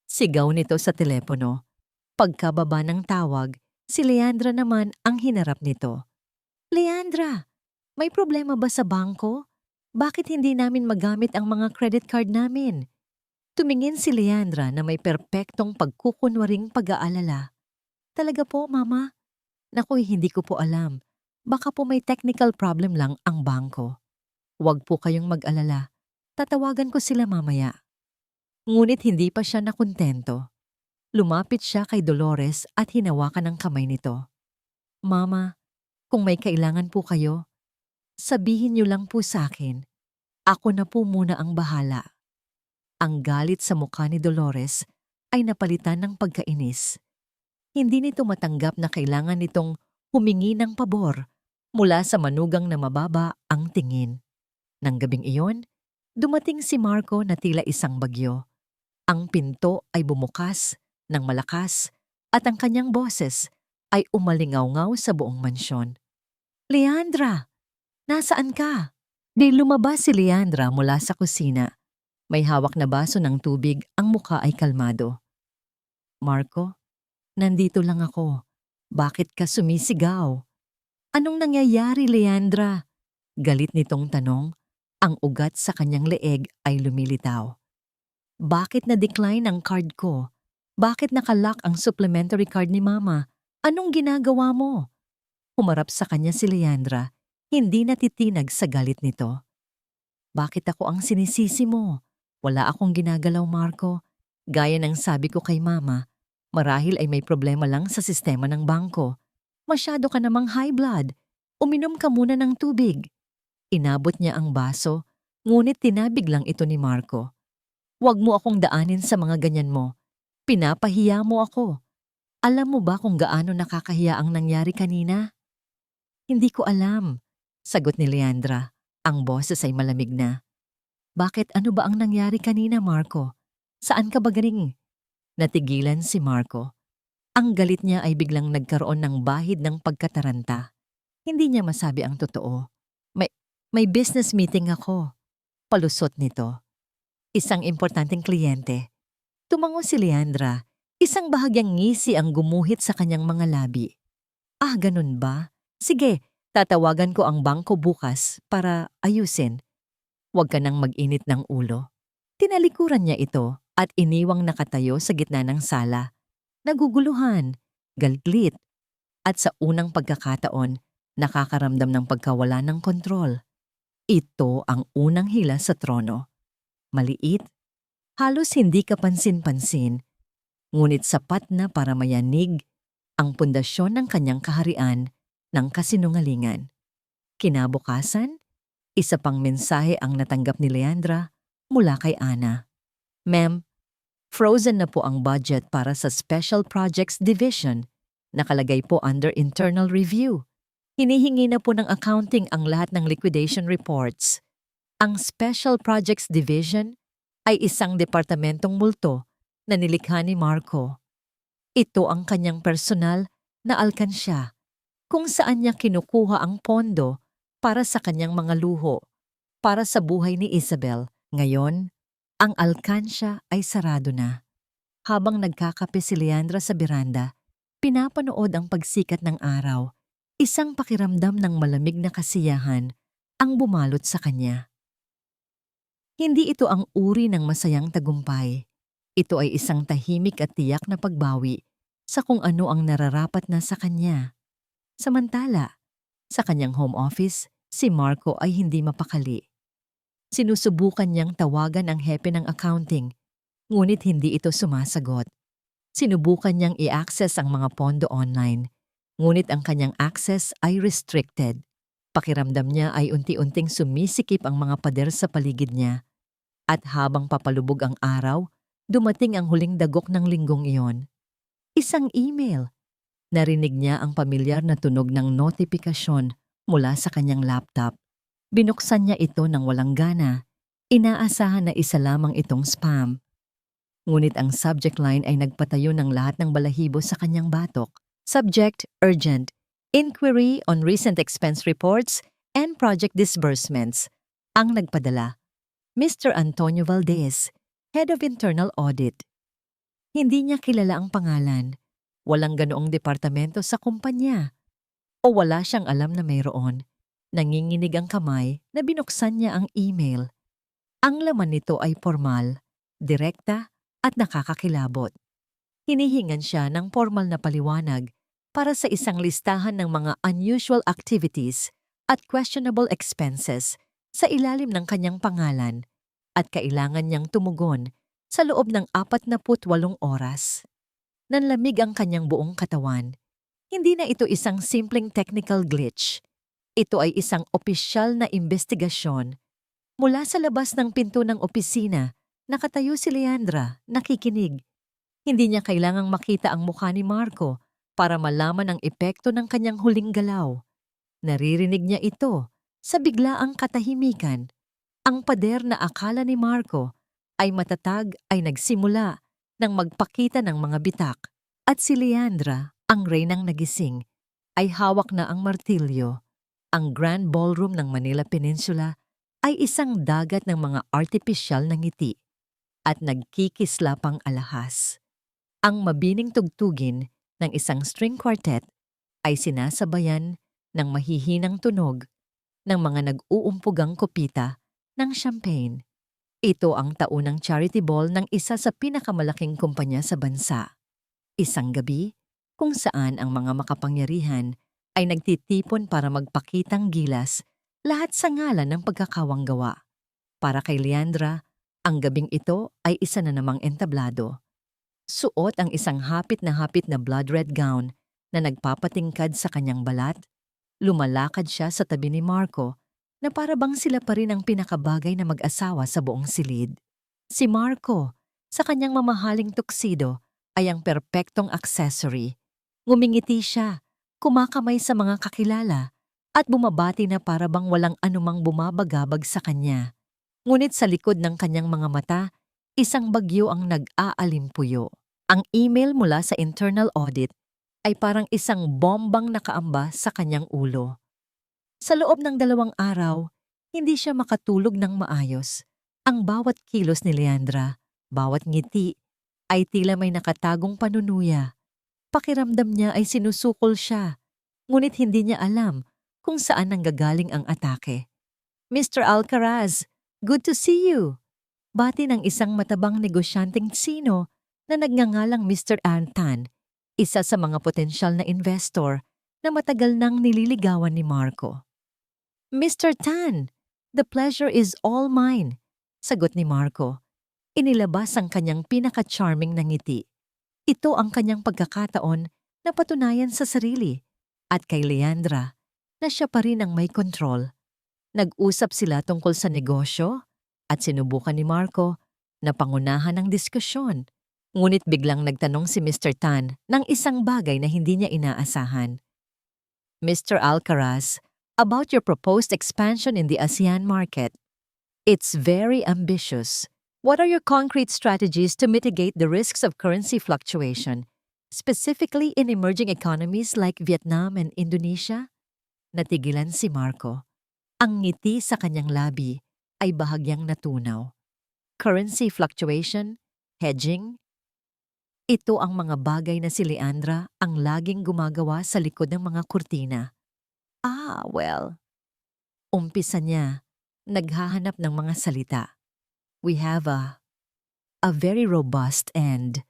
Sigaw nito sa telepono. Pagkababa ng tawag, si Leandra naman ang hinarap nito. "Leandra, may problema ba sa bangko? Bakit hindi namin magamit ang mga credit card namin?" Tumingin si Leandra na may perpektong pagkukunwaring pag-aalala. "Talaga po, Mama? Nakoy, hindi ko po alam. Baka po may technical problem lang ang bangko. Huwag po kayong mag-alala. Tatawagan ko sila mamaya." Ngunit hindi pa siya nakontento. Lumapit siya kay Dolores at hinawakan ang kamay nito. "Mama, kung may kailangan po kayo, sabihin niyo lang po sa akin. Ako na po muna ang bahala." Ang galit sa mukha ni Dolores ay napalitan ng pagkainis. Hindi nito matanggap na kailangan nitong humingi ng pabor mula sa manugang na mababa ang tingin. Nang gabing iyon, dumating si Marco na tila isang bagyo. Ang pinto ay bumukas ng malakas at ang kanyang boses ay umalingaw-ngaw sa buong mansyon. "Leandra, nasaan ka?" Di lumabas si Leandra mula sa kusina. May hawak na baso ng tubig, ang mukha ay kalmado. "Marco, nandito lang ako. Bakit ka sumisigaw?" "Anong nangyayari, Leandra?" Galit nitong tanong. Ang ugat sa kanyang leeg ay lumilitaw. "Bakit na-decline ang card ko? Bakit nakalock ang supplementary card ni Mama? Anong ginagawa mo?" Humarap sa kanya si Leandra, hindi natitinag sa galit nito. "Bakit ako ang sinisisi mo? Wala akong ginagalaw, Marco. Gaya ng sabi ko kay Mama, marahil ay may problema lang sa sistema ng bangko. Masyado ka namang high blood. Uminom ka muna ng tubig." Inabot niya ang baso, ngunit tinabig lang ito ni Marco. "Huwag mo akong daanin sa mga ganyan mo. Pinapahiya mo ako. Alam mo ba kung gaano nakakahiya ang nangyari kanina? Hindi ko alam, sagot ni Leandra. Ang boses ay malamig na. Bakit, ano ba ang nangyari kanina, Marco? Saan ka ba galing? Natigilan si Marco. Ang galit niya ay biglang nagkaroon ng bahid ng pagkataranta. Hindi niya masabi ang totoo. May, may business meeting ako. Palusot nito. Isang importanteng kliyente. Tumango si Leandra. Isang bahagyang ngisi ang gumuhit sa kanyang mga labi. Ah, ganun ba? Sige, tatawagan ko ang bangko bukas para ayusin. Huwag ka nang mag-init ng ulo. Tinalikuran niya ito at iniwang nakatayo sa gitna ng sala. Naguguluhan, galit, at sa unang pagkakataon, nakakaramdam ng pagkawala ng kontrol. Ito ang unang hila sa trono. Maliit, halos hindi kapansin-pansin, ngunit sapat na para mayanig ang pundasyon ng kanyang kaharian ng kasinungalingan. Kinabukasan, isa pang mensahe ang natanggap ni Leandra mula kay Ana. Ma'am, frozen na po ang budget para sa Special Projects Division. Nakalagay po under internal review. Hinihingi na po ng accounting ang lahat ng liquidation reports. Ang Special Projects Division ay isang departamentong multo na nilikha ni Marco. Ito ang kanyang personal na alkansya, kung saan niya kinukuha ang pondo para sa kanyang mga luho, para sa buhay ni Isabel. Ngayon, ang alkansya ay sarado na. Habang nagkakape si Leandra sa beranda, pinapanood ang pagsikat ng araw. Isang pakiramdam ng malamig na kasiyahan ang bumalot sa kanya. Hindi ito ang uri ng masayang tagumpay. Ito ay isang tahimik at tiyak na pagbawi sa kung ano ang nararapat na sa kanya. Samantala, sa kanyang home office, si Marco ay hindi mapakali. Sinusubukan niyang tawagan ang hepe ng accounting, ngunit hindi ito sumasagot. Sinubukan niyang i-access ang mga pondo online, ngunit ang kanyang access ay restricted. Pakiramdam niya ay unti-unting sumisikip ang mga pader sa paligid niya. At habang papalubog ang araw, dumating ang huling dagok ng linggong iyon. Isang email. Narinig niya ang pamilyar na tunog ng notifikasyon mula sa kanyang laptop. Binuksan niya ito ng walang gana. Inaasahan na isa lamang itong spam. Ngunit ang subject line ay nagpatayo ng lahat ng balahibo sa kanyang batok. Subject, urgent. Inquiry on recent expense reports and project disbursements. Ang nagpadala, Mr. Antonio Valdez, Head of Internal Audit. Hindi niya kilala ang pangalan. Walang ganoong departamento sa kumpanya. O wala siyang alam na mayroon. Nanginginig ang kamay na binuksan niya ang email. Ang laman nito ay formal, direkta at nakakakilabot. Hinihingan siya ng formal na paliwanag para sa isang listahan ng mga unusual activities at questionable expenses sa ilalim ng kanyang pangalan at kailangan niyang tumugon sa loob ng 48 oras. Nanlamig ang kanyang buong katawan. Hindi na ito isang simpleng technical glitch. Ito ay isang opisyal na investigasyon. Mula sa labas ng pinto ng opisina, nakatayo si Leandra, nakikinig. Hindi niya kailangang makita ang mukha ni Marco para malaman ang epekto ng kanyang huling galaw. Naririnig niya ito sa biglaang katahimikan. Ang pader na akala ni Marco ay matatag ay nagsimula nang magpakita ng mga bitak. At si Leandra, ang reynang nagising, ay hawak na ang martilyo. Ang Grand Ballroom ng Manila Peninsula ay isang dagat ng mga artipisyal na ngiti at nagkikislapang alahas. Ang mabining tugtugin ng isang string quartet ay sinasabayan ng mahihinang tunog ng mga nag-uumpugang kopita ng champagne. Ito ang taunang charity ball ng isa sa pinakamalaking kumpanya sa bansa. Isang gabi kung saan ang mga makapangyarihan ay nagtitipon para magpakitang gilas, lahat sa ngalan ng pagkakawanggawa. Para kay Leandra, ang gabing ito ay isa na namang entablado. Suot ang isang hapit na blood red gown na nagpapatingkad sa kanyang balat. Lumalakad siya sa tabi ni Marco na para bang sila pa rin ang pinakabagay na mag-asawa sa buong silid. Si Marco, sa kanyang mamahaling tuksido, ay ang perpektong accessory. Ngumingiti siya, kumakamay sa mga kakilala, at bumabati na para bang walang anumang bumabagabag sa kanya. Ngunit sa likod ng kanyang mga mata, isang bagyo ang nag-aalimpuyo. Ang email mula sa internal audit ay parang isang bombang nakaamba sa kanyang ulo. Sa loob ng 2 araw, hindi siya makatulog ng maayos. Ang bawat kilos ni Leandra, bawat ngiti, ay tila may nakatagong panunuya. Pakiramdam niya ay sinusukol siya, ngunit hindi niya alam kung saan nanggagaling ang atake. "Mr. Alcaraz, good to see you!" Bati ng isang matabang negosyanteng Tsino na nagngangalang Mr. Antan, isa sa mga potensyal na investor na matagal nang nililigawan ni Marco. "Mr. Tan, the pleasure is all mine," sagot ni Marco. Inilabas ang kanyang pinaka-charming na ngiti. Ito ang kanyang pagkakataon na patunayan sa sarili at kay Leandra na siya pa rin ang may kontrol. Nag-usap sila tungkol sa negosyo at sinubukan ni Marco na pangunahan ang diskusyon. Ngunit biglang nagtanong si Mr. Tan ng isang bagay na hindi niya inaasahan. "Mr. Alcaraz, about your proposed expansion in the ASEAN market. It's very ambitious. What are your concrete strategies to mitigate the risks of currency fluctuation, specifically in emerging economies like Vietnam and Indonesia?" Natigilan si Marco. Ang ngiti sa kanyang labi ay bahagyang natunaw. Currency fluctuation, hedging, ito ang mga bagay na si Leandra ang laging gumagawa sa likod ng mga kurtina. Well. Umpisa niya, naghahanap ng mga salita. "We have a very robust and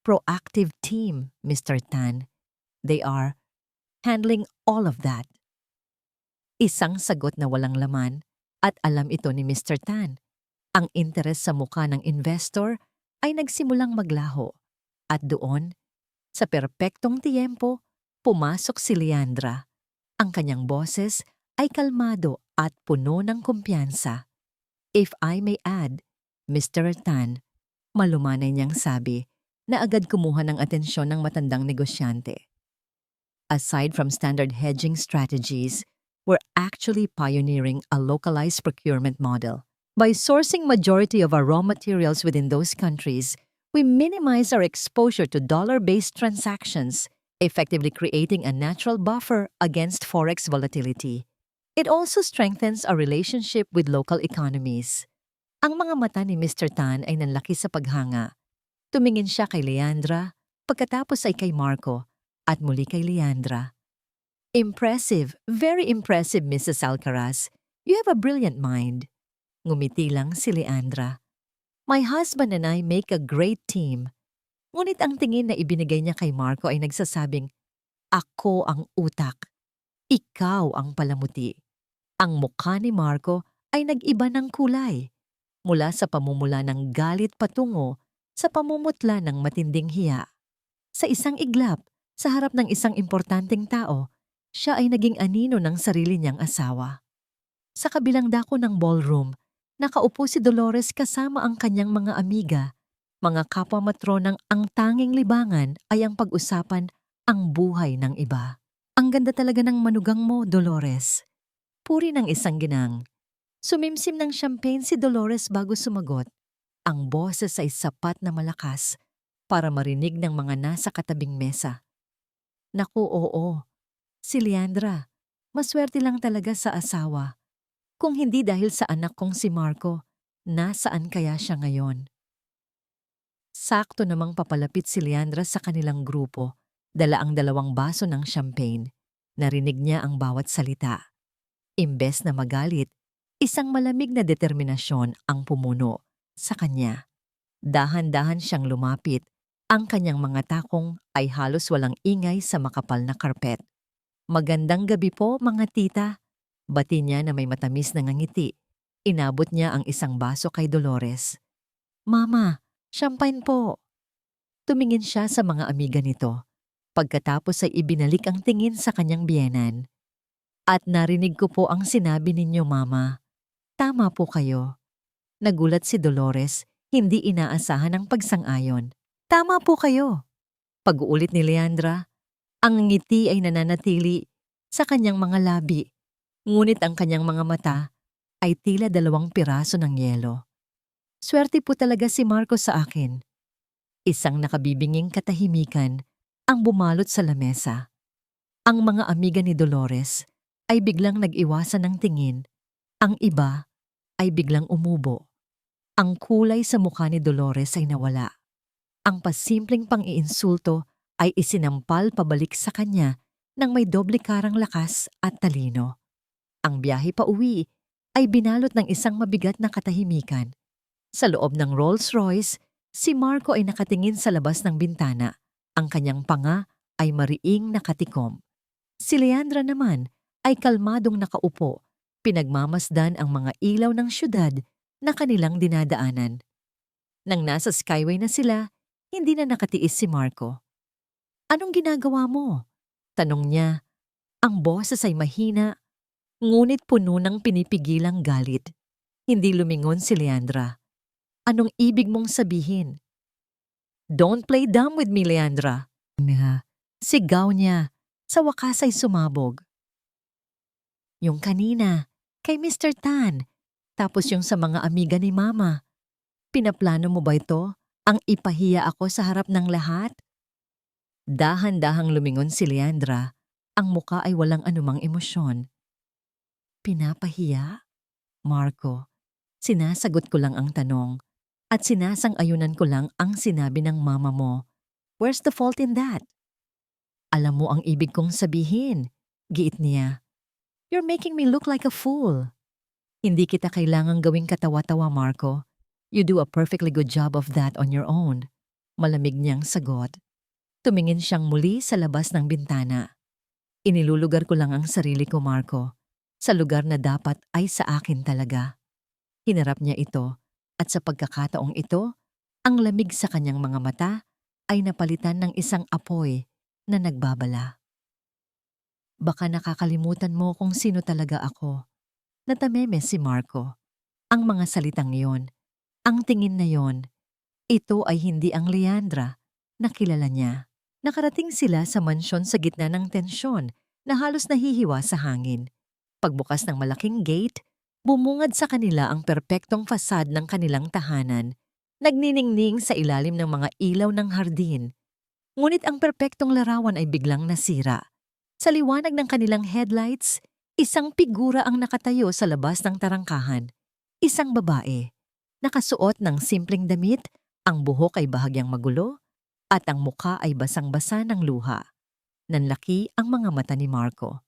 proactive team, Mr. Tan. They are handling all of that." Isang sagot na walang laman at alam ito ni Mr. Tan. Ang interes sa mukha ng investor ay nagsimulang maglaho. At doon, sa perpektong tiyempo, pumasok si Leandra. Ang kanyang boses ay kalmado at puno ng kumpiyansa. "If I may add, Mr. Tan," malumanay niyang sabi na agad kumuha ng atensyon ng matandang negosyante. "Aside from standard hedging strategies, we're actually pioneering a localized procurement model. By sourcing majority of our raw materials within those countries, we minimize our exposure to dollar-based transactions, effectively creating a natural buffer against forex volatility. It also strengthens our relationship with local economies." Ang mga mata ni Mr. Tan ay nanlaki sa paghanga. Tumingin siya kay Leandra, pagkatapos ay kay Marco, at muli kay Leandra. "Impressive, very impressive, Mrs. Alcaraz. You have a brilliant mind." Ngumiti lang si Leandra. "My husband and I make a great team." Ngunit ang tingin na ibinigay niya kay Marco ay nagsasabing, "Ako ang utak. Ikaw ang palamuti." Ang mukha ni Marco ay nag-iba ng kulay. Mula sa pamumula ng galit patungo sa pamumutla ng matinding hiya. Sa isang iglap, sa harap ng isang importanteng tao, siya ay naging anino ng sarili niyang asawa. Sa kabilang dako ng ballroom, nakaupo si Dolores kasama ang kanyang mga amiga, mga kapwa matronang ang tanging libangan ay ang pag-usapan ang buhay ng iba. "Ang ganda talaga ng manugang mo, Dolores." Puri ng isang ginang. Sumimsim ng champagne si Dolores bago sumagot. Ang boses ay sapat na malakas para marinig ng mga nasa katabing mesa. "Naku, oo. Si Leandra, maswerte lang talaga sa asawa. Kung hindi dahil sa anak kong si Marco, nasaan kaya siya ngayon?" Sakto namang papalapit si Leandra sa kanilang grupo, dala ang 2 baso ng champagne. Narinig niya ang bawat salita. Imbes na magalit, isang malamig na determinasyon ang pumuno sa kanya. Dahan-dahan siyang lumapit. Ang kanyang mga takong ay halos walang ingay sa makapal na karpet. "Magandang gabi po, mga tita." Bati niya na may matamis na ngiti. Inabot niya ang isang baso kay Dolores. "Mama, champagne po." Tumingin siya sa mga amiga nito. Pagkatapos ay ibinalik ang tingin sa kanyang biyenan. "At narinig ko po ang sinabi ninyo, Mama. Tama po kayo." Nagulat si Dolores, hindi inaasahan ang pagsang-ayon. "Tama po kayo." Pag-uulit ni Leandra, ang ngiti ay nananatili sa kanyang mga labi, ngunit ang kanyang mga mata ay tila 2 piraso ng yelo. Swerte po talaga si Marco sa akin. Isang nakabibinging katahimikan ang bumalot sa lamesa. Ang mga amiga ni Dolores ay biglang nag-iwasan ng tingin. Ang iba ay biglang umubo. Ang kulay sa mukha ni Dolores ay nawala. Ang pasimpleng pang-iinsulto ay isinampal pabalik sa kanya ng may doble karang lakas at talino. Ang biyahe pa uwi ay binalot ng isang mabigat na katahimikan. Sa loob ng Rolls-Royce, si Marco ay nakatingin sa labas ng bintana. Ang kanyang panga ay mariing nakatikom. Si Leandra naman ay kalmadong nakaupo, pinagmamasdan ang mga ilaw ng syudad na kanilang dinadaanan. Nang nasa Skyway na sila, hindi na nakatiis si Marco. "Anong ginagawa mo?" tanong niya. Ang boses ay mahina, ngunit puno ng pinipigilang galit. Hindi lumingon si Leandra. "Anong ibig mong sabihin?" "Don't play dumb with me, Leandra." Sigaw niya. Sa wakas ay sumabog. "Yung kanina, kay Mr. Tan, tapos yung sa mga amiga ni Mama. Pinaplano mo ba ito? Ang ipahiya ako sa harap ng lahat?" Dahan-dahang lumingon si Leandra. Ang muka ay walang anumang emosyon. "Pinapahiya?" "Marco, sinasagot ko lang ang tanong at sinasang-ayunan ko lang ang sinabi ng mama mo. Where's the fault in that?" "Alam mo ang ibig kong sabihin," giit niya. "You're making me look like a fool." "Hindi kita kailangang gawing katawa-tawa, Marco. You do a perfectly good job of that on your own." Malamig niyang sagot. Tumingin siyang muli sa labas ng bintana. "Inilulugar ko lang ang sarili ko, Marco, sa lugar na dapat ay sa akin talaga." Hinarap niya ito at sa pagkakataong ito, ang lamig sa kanyang mga mata ay napalitan ng isang apoy na nagbabala. "Baka nakakalimutan mo kung sino talaga ako." Natameme si Marco. Ang mga salitang yon, ang tingin na yon, ito ay hindi ang Leandra na kilala niya. Nakarating sila sa mansyon sa gitna ng tensyon na halos nahihiwa sa hangin. Pagbukas ng malaking gate, bumungad sa kanila ang perpektong fasad ng kanilang tahanan, nagniningning sa ilalim ng mga ilaw ng hardin. Ngunit ang perpektong larawan ay biglang nasira. Sa liwanag ng kanilang headlights, isang figura ang nakatayo sa labas ng tarangkahan. Isang babae. Nakasuot ng simpleng damit, ang buhok ay bahagyang magulo, at ang mukha ay basang-basa ng luha. Nanlaki ang mga mata ni Marco.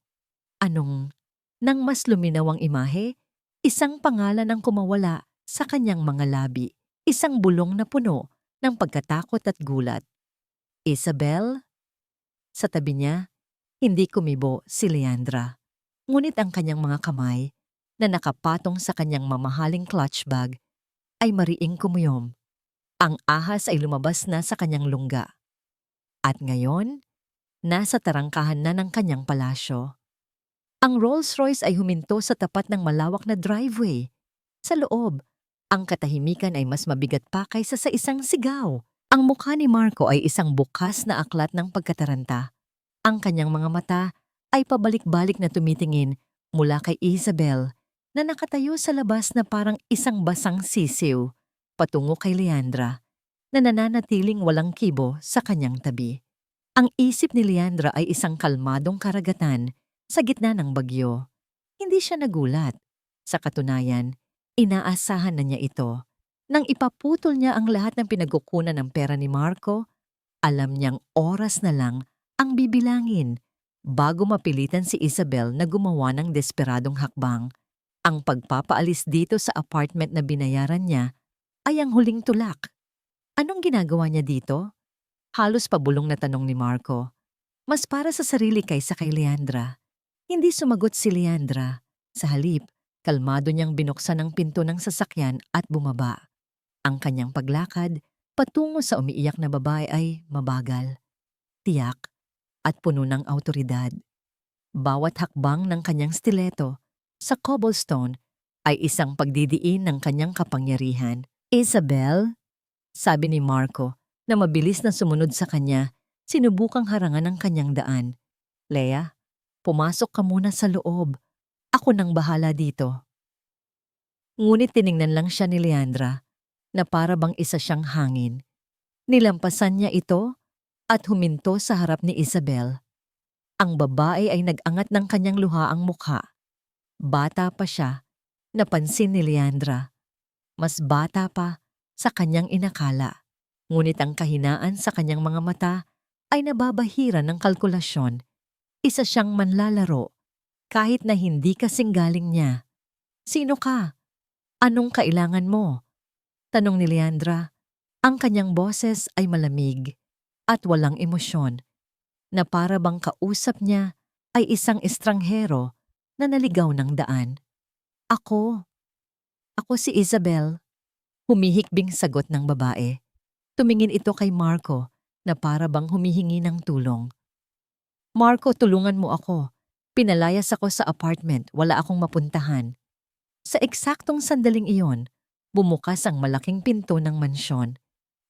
Nang mas luminaw ang imahe, isang pangalan ang kumawala sa kanyang mga labi. Isang bulong na puno ng pagkatakot at gulat. "Isabel?" Sa tabi niya, hindi kumibo si Leandra. Ngunit ang kanyang mga kamay, na nakapatong sa kanyang mamahaling clutch bag, ay mariing kumuyom. Ang ahas ay lumabas na sa kanyang lungga. At ngayon, nasa tarangkahan na ng kanyang palasyo. Ang Rolls-Royce ay huminto sa tapat ng malawak na driveway. Sa loob, ang katahimikan ay mas mabigat pa kaysa sa isang sigaw. Ang mukha ni Marco ay isang bukas na aklat ng pagkataranta. Ang kanyang mga mata ay pabalik-balik na tumitingin mula kay Isabel na nakatayo sa labas na parang isang basang sisiw, patungo kay Leandra na nananatiling walang kibo sa kanyang tabi. Ang isip ni Leandra ay isang kalmadong karagatan sa gitna ng bagyo. Hindi siya nagulat. Sa katunayan, inaasahan na niya ito. Nang ipaputol niya ang lahat ng pinagkukunan ng pera ni Marco, alam niyang oras na lang ang bibilangin bago mapilitan si Isabel na gumawa ng desperadong hakbang. Ang pagpapaalis dito sa apartment na binayaran niya ay ang huling tulak. Anong ginagawa niya dito? Halos pabulong na tanong ni Marco. Mas para sa sarili kaysa kay Leandra. Hindi sumagot si Leandra. Sa halip, kalmado niyang binuksan ang pinto ng sasakyan at bumaba. Ang kanyang paglakad patungo sa umiiyak na babae ay mabagal, tiyak, at puno ng awtoridad. Bawat hakbang ng kanyang stiletto sa cobblestone ay isang pagdidiin ng kanyang kapangyarihan. "Isabel?" sabi ni Marco na mabilis na sumunod sa kanya Sinubukang harangan ang kanyang daan. Leah, pumasok ka muna sa loob. Ako nang bahala dito. Ngunit tiningnan lang siya ni Leandra na para bang isa siyang hangin. Nilampasan niya ito at huminto sa harap ni Isabel. Ang babae ay nag-angat ng kanyang luhaang mukha. Bata pa siya, napansin ni Leandra. Mas bata pa sa kanyang inakala. Ngunit ang kahinaan sa kanyang mga mata ay nababahira ng kalkulasyon. Isa siyang manlalaro kahit na hindi kasing galing niya. Sino ka? Anong kailangan mo? Tanong ni Leandra. Ang kanyang boses ay malamig at walang emosyon, na para bang kausap niya ay isang estranghero na naligaw ng daan. Ako si Isabel. Humihikbing sagot ng babae. Tumingin ito kay Marco na para bang humihingi ng tulong. Marco, tulungan mo ako. Pinalayas ako sa apartment, wala akong mapuntahan. Sa eksaktong sandaling iyon, bumukas ang malaking pinto ng mansyon.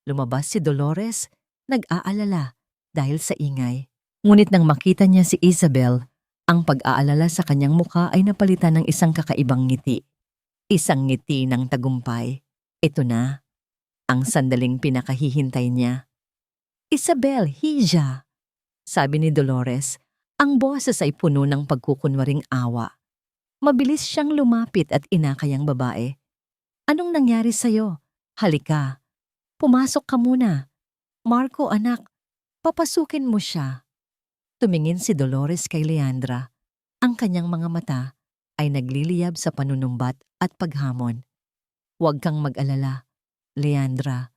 Lumabas si Dolores, nag-aalala dahil sa ingay. Ngunit nang makita niya si Isabel, ang pag-aalala sa kanyang mukha ay napalitan ng isang kakaibang ngiti. Isang ngiti ng tagumpay. Ito na, ang sandaling pinakahihintay niya. Isabel, hija! Sabi ni Dolores, ang boses ay puno ng pagkukunwaring awa. Mabilis siyang lumapit at inakay ang babae. Anong nangyari sa'yo? Halika. Pumasok ka muna. Marco, anak, papasukin mo siya. Tumingin si Dolores kay Leandra. Ang kanyang mga mata ay nagliliyab sa panunumbat at paghamon. Huwag kang mag-alala, Leandra.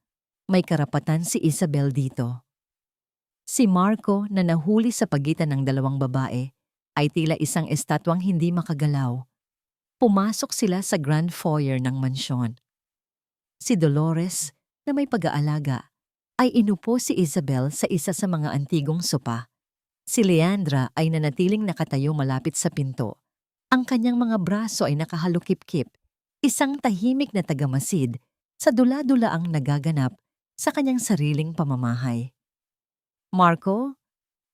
May karapatan si Isabel dito. Si Marco na nahuli sa pagitan ng dalawang babae ay tila isang estatwang hindi makagalaw. Pumasok sila sa grand foyer ng mansyon. Si Dolores, na may pag-aalaga, ay inupo si Isabel sa isa sa mga antigong sopa. Si Leandra ay nanatiling nakatayo malapit sa pinto. Ang kanyang mga braso ay nakahalukip-kip, isang tahimik na tagamasid sa dula-dulaang nagaganap sa kanyang sariling pamamahay. Marco,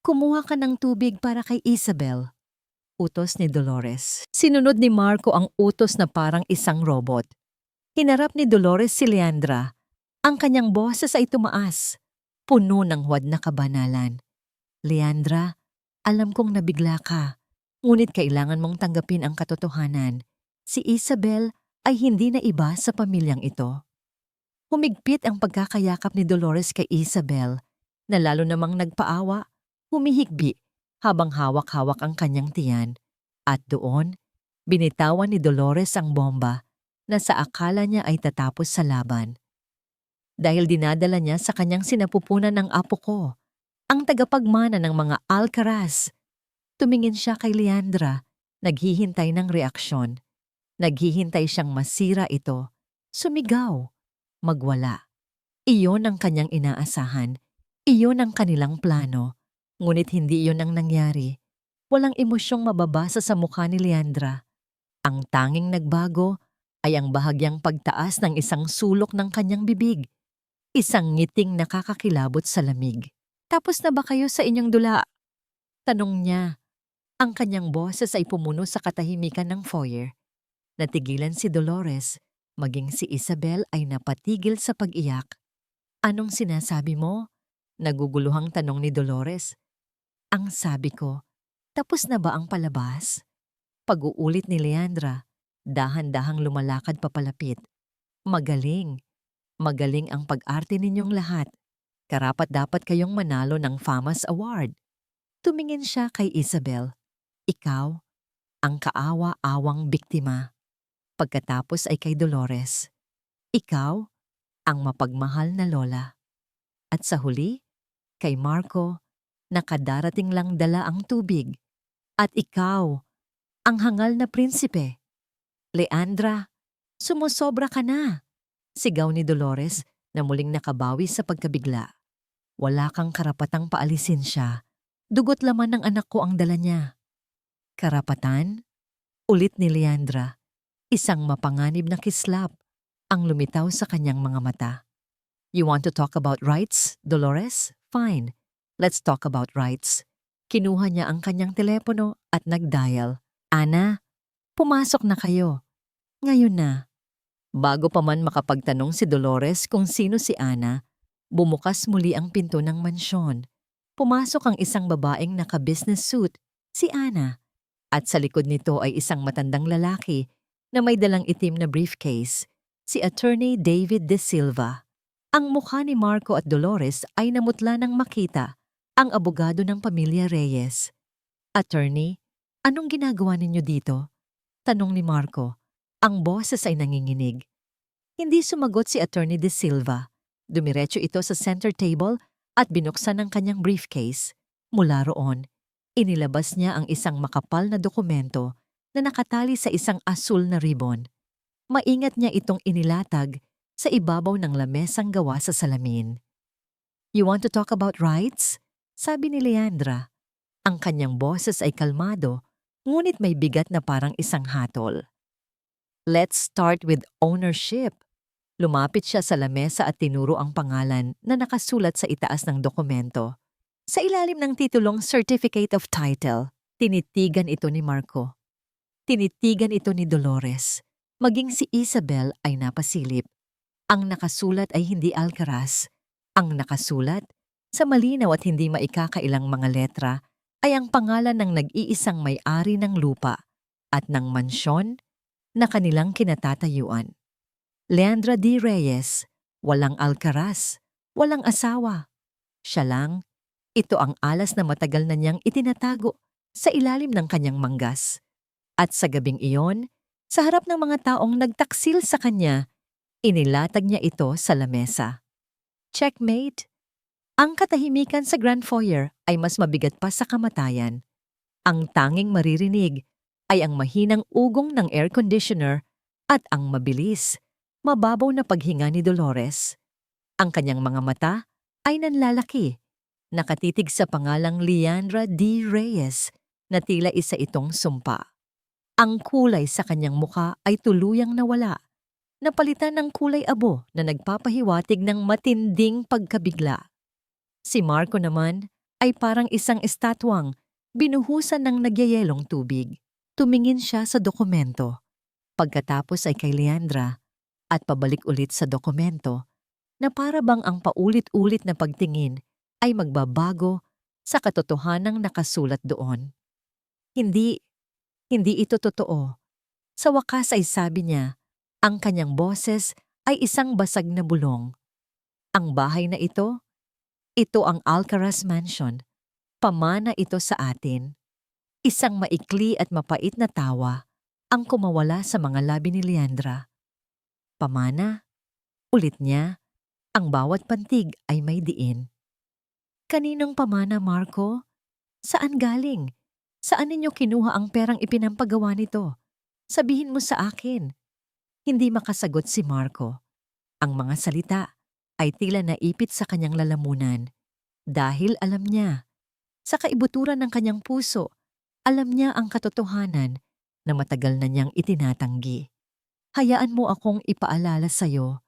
kumuha ka ng tubig para kay Isabel. Utos ni Dolores. Sinunod ni Marco ang utos na parang isang robot. Hinarap ni Dolores si Leandra. Ang kanyang boses ay tumaas, puno ng huwad na kabanalan. Leandra, alam kong nabigla ka, ngunit kailangan mong tanggapin ang katotohanan. Si Isabel ay hindi na iba sa pamilyang ito. Humigpit ang pagkakayakap ni Dolores kay Isabel, na lalo namang nagpaawa, humihigbi habang hawak-hawak ang kanyang tiyan. At doon, binitawan ni Dolores ang bomba na sa akala niya ay tatapos sa laban. Dahil dinadala niya sa kanyang sinapupunan ng apo ko, ang tagapagmana ng mga Alcaraz. Tumingin siya kay Leandra, naghihintay ng reaksyon. Naghihintay siyang masira ito, sumigaw, magwala. Iyon ang kanyang inaasahan, iyon ang kanilang plano. Ngunit hindi iyon ang nangyari. Walang emosyong mababasa sa mukha ni Leandra. Ang tanging nagbago ay ang bahagyang pagtaas ng isang sulok ng kanyang bibig. Isang ngiting nakakakilabot sa lamig. Tapos na ba kayo sa inyong dula? Tanong niya. Ang kanyang boses ay pumuno sa katahimikan ng foyer. Natigilan si Dolores, maging si Isabel ay napatigil sa pag-iyak. Anong sinasabi mo? Naguguluhang tanong ni Dolores. Ang sabi ko, tapos na ba ang palabas? Pag-uulit ni Leandra, dahan-dahang lumalakad papalapit. Magaling. Magaling ang pag-arte ninyong lahat. Karapat-dapat kayong manalo ng FAMAS Award. Tumingin siya kay Isabel. Ikaw, ang kaawa-awang biktima. Pagkatapos ay kay Dolores. Ikaw, ang mapagmahal na lola. At sa huli, kay Marco, nakadarating lang dala ang tubig. At ikaw, ang hangal na prinsipe. Leandra, sumusobra ka na. Sigaw ni Dolores na muling nakabawi sa pagkabigla. Wala kang karapatang paalisin siya. Dugot laman ng anak ko ang dala niya. Karapatan? Ulit ni Leandra. Isang mapanganib na kislap ang lumitaw sa kanyang mga mata. You want to talk about rights, Dolores? Fine. Let's talk about rights. Kinuha niya ang kanyang telepono at nag-dial. Ana, pumasok na kayo. Ngayon na. Bago pa man makapagtanong si Dolores kung sino si Ana, bumukas muli ang pinto ng mansyon. Pumasok ang isang babaeng naka-business suit, si Ana. At sa likod nito ay isang matandang lalaki na may dalang itim na briefcase, si Attorney David De Silva. Ang mukha ni Marco at Dolores ay namutla nang makita ang abogado ng pamilya Reyes. Attorney, anong ginagawa ninyo dito? Tanong ni Marco. Ang boses ay nanginginig. Hindi sumagot si Attorney De Silva. Dumiretso ito sa center table at binuksan ang kanyang briefcase. Mula roon, inilabas niya ang isang makapal na dokumento na nakatali sa isang asul na ribbon. Maingat niya itong inilatag sa ibabaw ng lamesang gawa sa salamin. You want to talk about rights? Sabi ni Leandra. Ang kanyang boses ay kalmado, ngunit may bigat na parang isang hatol. Let's start with ownership. Lumapit siya sa lamesa at tinuro ang pangalan na nakasulat sa itaas ng dokumento. Sa ilalim ng titulong Certificate of Title, tinitigan ito ni Marco. Tinitigan ito ni Dolores. Maging si Isabel ay napasilip. Ang nakasulat ay hindi Alcaraz. Ang nakasulat, sa malinaw at hindi maikakailang mga letra, ay ang pangalan ng nag-iisang may-ari ng lupa at ng mansyon na kanilang kinatatayuan. Leandra D. Reyes, walang Alcaraz, walang asawa. Siya lang, ito ang alas na matagal na niyang itinatago sa ilalim ng kanyang manggas. At sa gabing iyon, sa harap ng mga taong nagtaksil sa kanya, inilatag niya ito sa lamesa. Checkmate! Ang katahimikan sa Grand Foyer ay mas mabigat pa sa kamatayan. Ang tanging maririnig ay ang mahinang ugong ng air conditioner at ang mabilis, mababaw na paghinga ni Dolores. Ang kanyang mga mata ay nanlalaki, nakatitig sa pangalang Leandra D. Reyes na tila isa itong sumpa. Ang kulay sa kanyang mukha ay tuluyang nawala, napalitan ng kulay abo na nagpapahiwatig ng matinding pagkabigla. Si Marco naman ay parang isang estatwang binuhusan ng nagyayelong tubig. Tumingin siya sa dokumento. Pagkatapos ay kay Leandra at pabalik ulit sa dokumento na para bang ang paulit-ulit na pagtingin ay magbabago sa katotohanang nakasulat doon. Hindi ito totoo. Sa wakas ay sabi niya, ang kanyang boses ay isang basag na bulong. Ang bahay na ito ang Alcaraz Mansion. Pamana ito sa atin. Isang maikli at mapait na tawa ang kumawala sa mga labi ni Leandra. Pamana? Ulit niya, ang bawat pantig ay may diin. Kaninong pamana, Marco? Saan galing? Saan ninyo kinuha ang perang ipinampagawa nito? Sabihin mo sa akin. Hindi makasagot si Marco. Ang mga salita ay tila naipit sa kanyang lalamunan dahil alam niya, sa kaibuturan ng kanyang puso, alam niya ang katotohanan na matagal na niyang itinatanggi. Hayaan mo akong ipaalala sa'yo.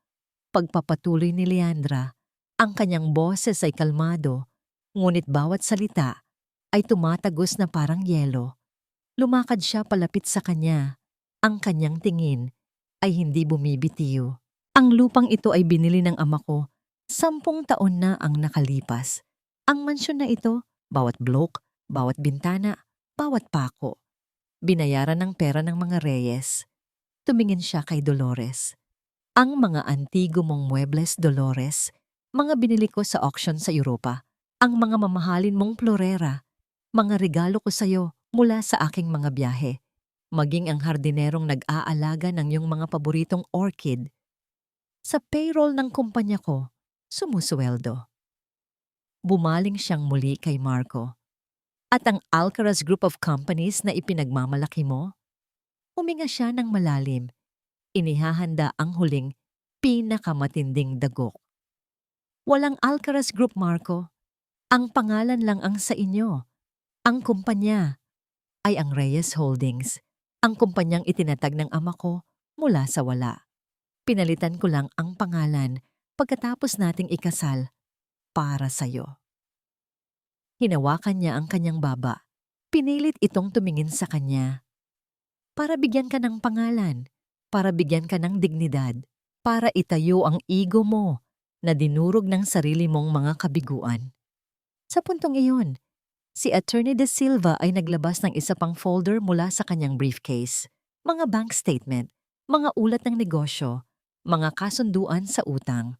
Pagpapatuloy ni Leandra, ang kanyang boses ay kalmado, ngunit bawat salita ay tumatagos na parang yelo. Lumakad siya palapit sa kanya. Ang kanyang tingin ay hindi bumibitiw. Ang lupang ito ay binili ng ama ko. 10 taon na ang nakalipas. Ang mansyon na ito, bawat blok, bawat bintana, bawat pako. Binayaran ng pera ng mga Reyes. Tumingin siya kay Dolores. Ang mga antigo mong muebles, Dolores, mga binili ko sa auction sa Europa. Ang mga mamahalin mong florera, mga regalo ko sa'yo mula sa aking mga biyahe. Maging ang hardinerong nag-aalaga ng iyong mga paboritong orchid. Sa payroll ng kumpanya ko, sumusweldo. Bumaling siyang muli kay Marco. At ang Alcaraz Group of Companies na ipinagmamalaki mo? Huminga siya ng malalim. Inihahanda ang huling pinakamatinding dagok. Walang Alcaraz Group, Marco. Ang pangalan lang ang sa inyo. Ang kumpanya ay ang Reyes Holdings, ang kumpanyang itinatag ng ama ko mula sa wala. Pinalitan ko lang ang pangalan pagkatapos nating ikasal para sa'yo. Hinawakan niya ang kanyang baba. Pinilit itong tumingin sa kanya. Para bigyan ka ng pangalan, para bigyan ka ng dignidad, para itayo ang ego mo na dinurog ng sarili mong mga kabiguan. Sa puntong iyon, si Attorney De Silva ay naglabas ng isa pang folder mula sa kanyang briefcase. Mga bank statement, mga ulat ng negosyo, mga kasunduan sa utang.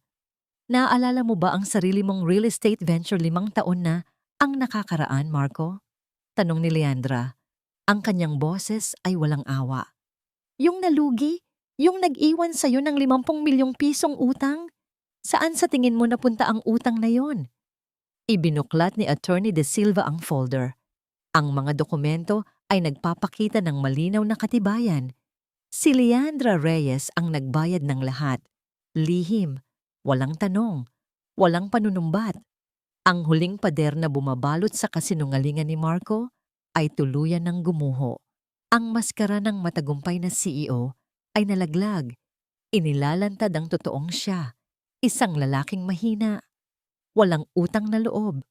Naaalala mo ba ang sarili mong real estate venture 5 taon na ang nakakaraan, Marco? Tanong ni Leandra. Ang kanyang boses ay walang awa. Yung nalugi? Yung nag-iwan sa'yo ng 50 milyong pisong utang? Saan sa tingin mo napunta ang utang na yon? Ibinuklat ni Attorney De Silva ang folder. Ang mga dokumento ay nagpapakita ng malinaw na katibayan. Si Leandra Reyes ang nagbayad ng lahat. Lihim, walang tanong, walang panunumbat. Ang huling pader na bumabalot sa kasinungalingan ni Marco ay tuluyan ng gumuho. Ang maskara ng matagumpay na CEO ay nalaglag. Inilalantad ang totoong siya, isang lalaking mahina, walang utang na loob,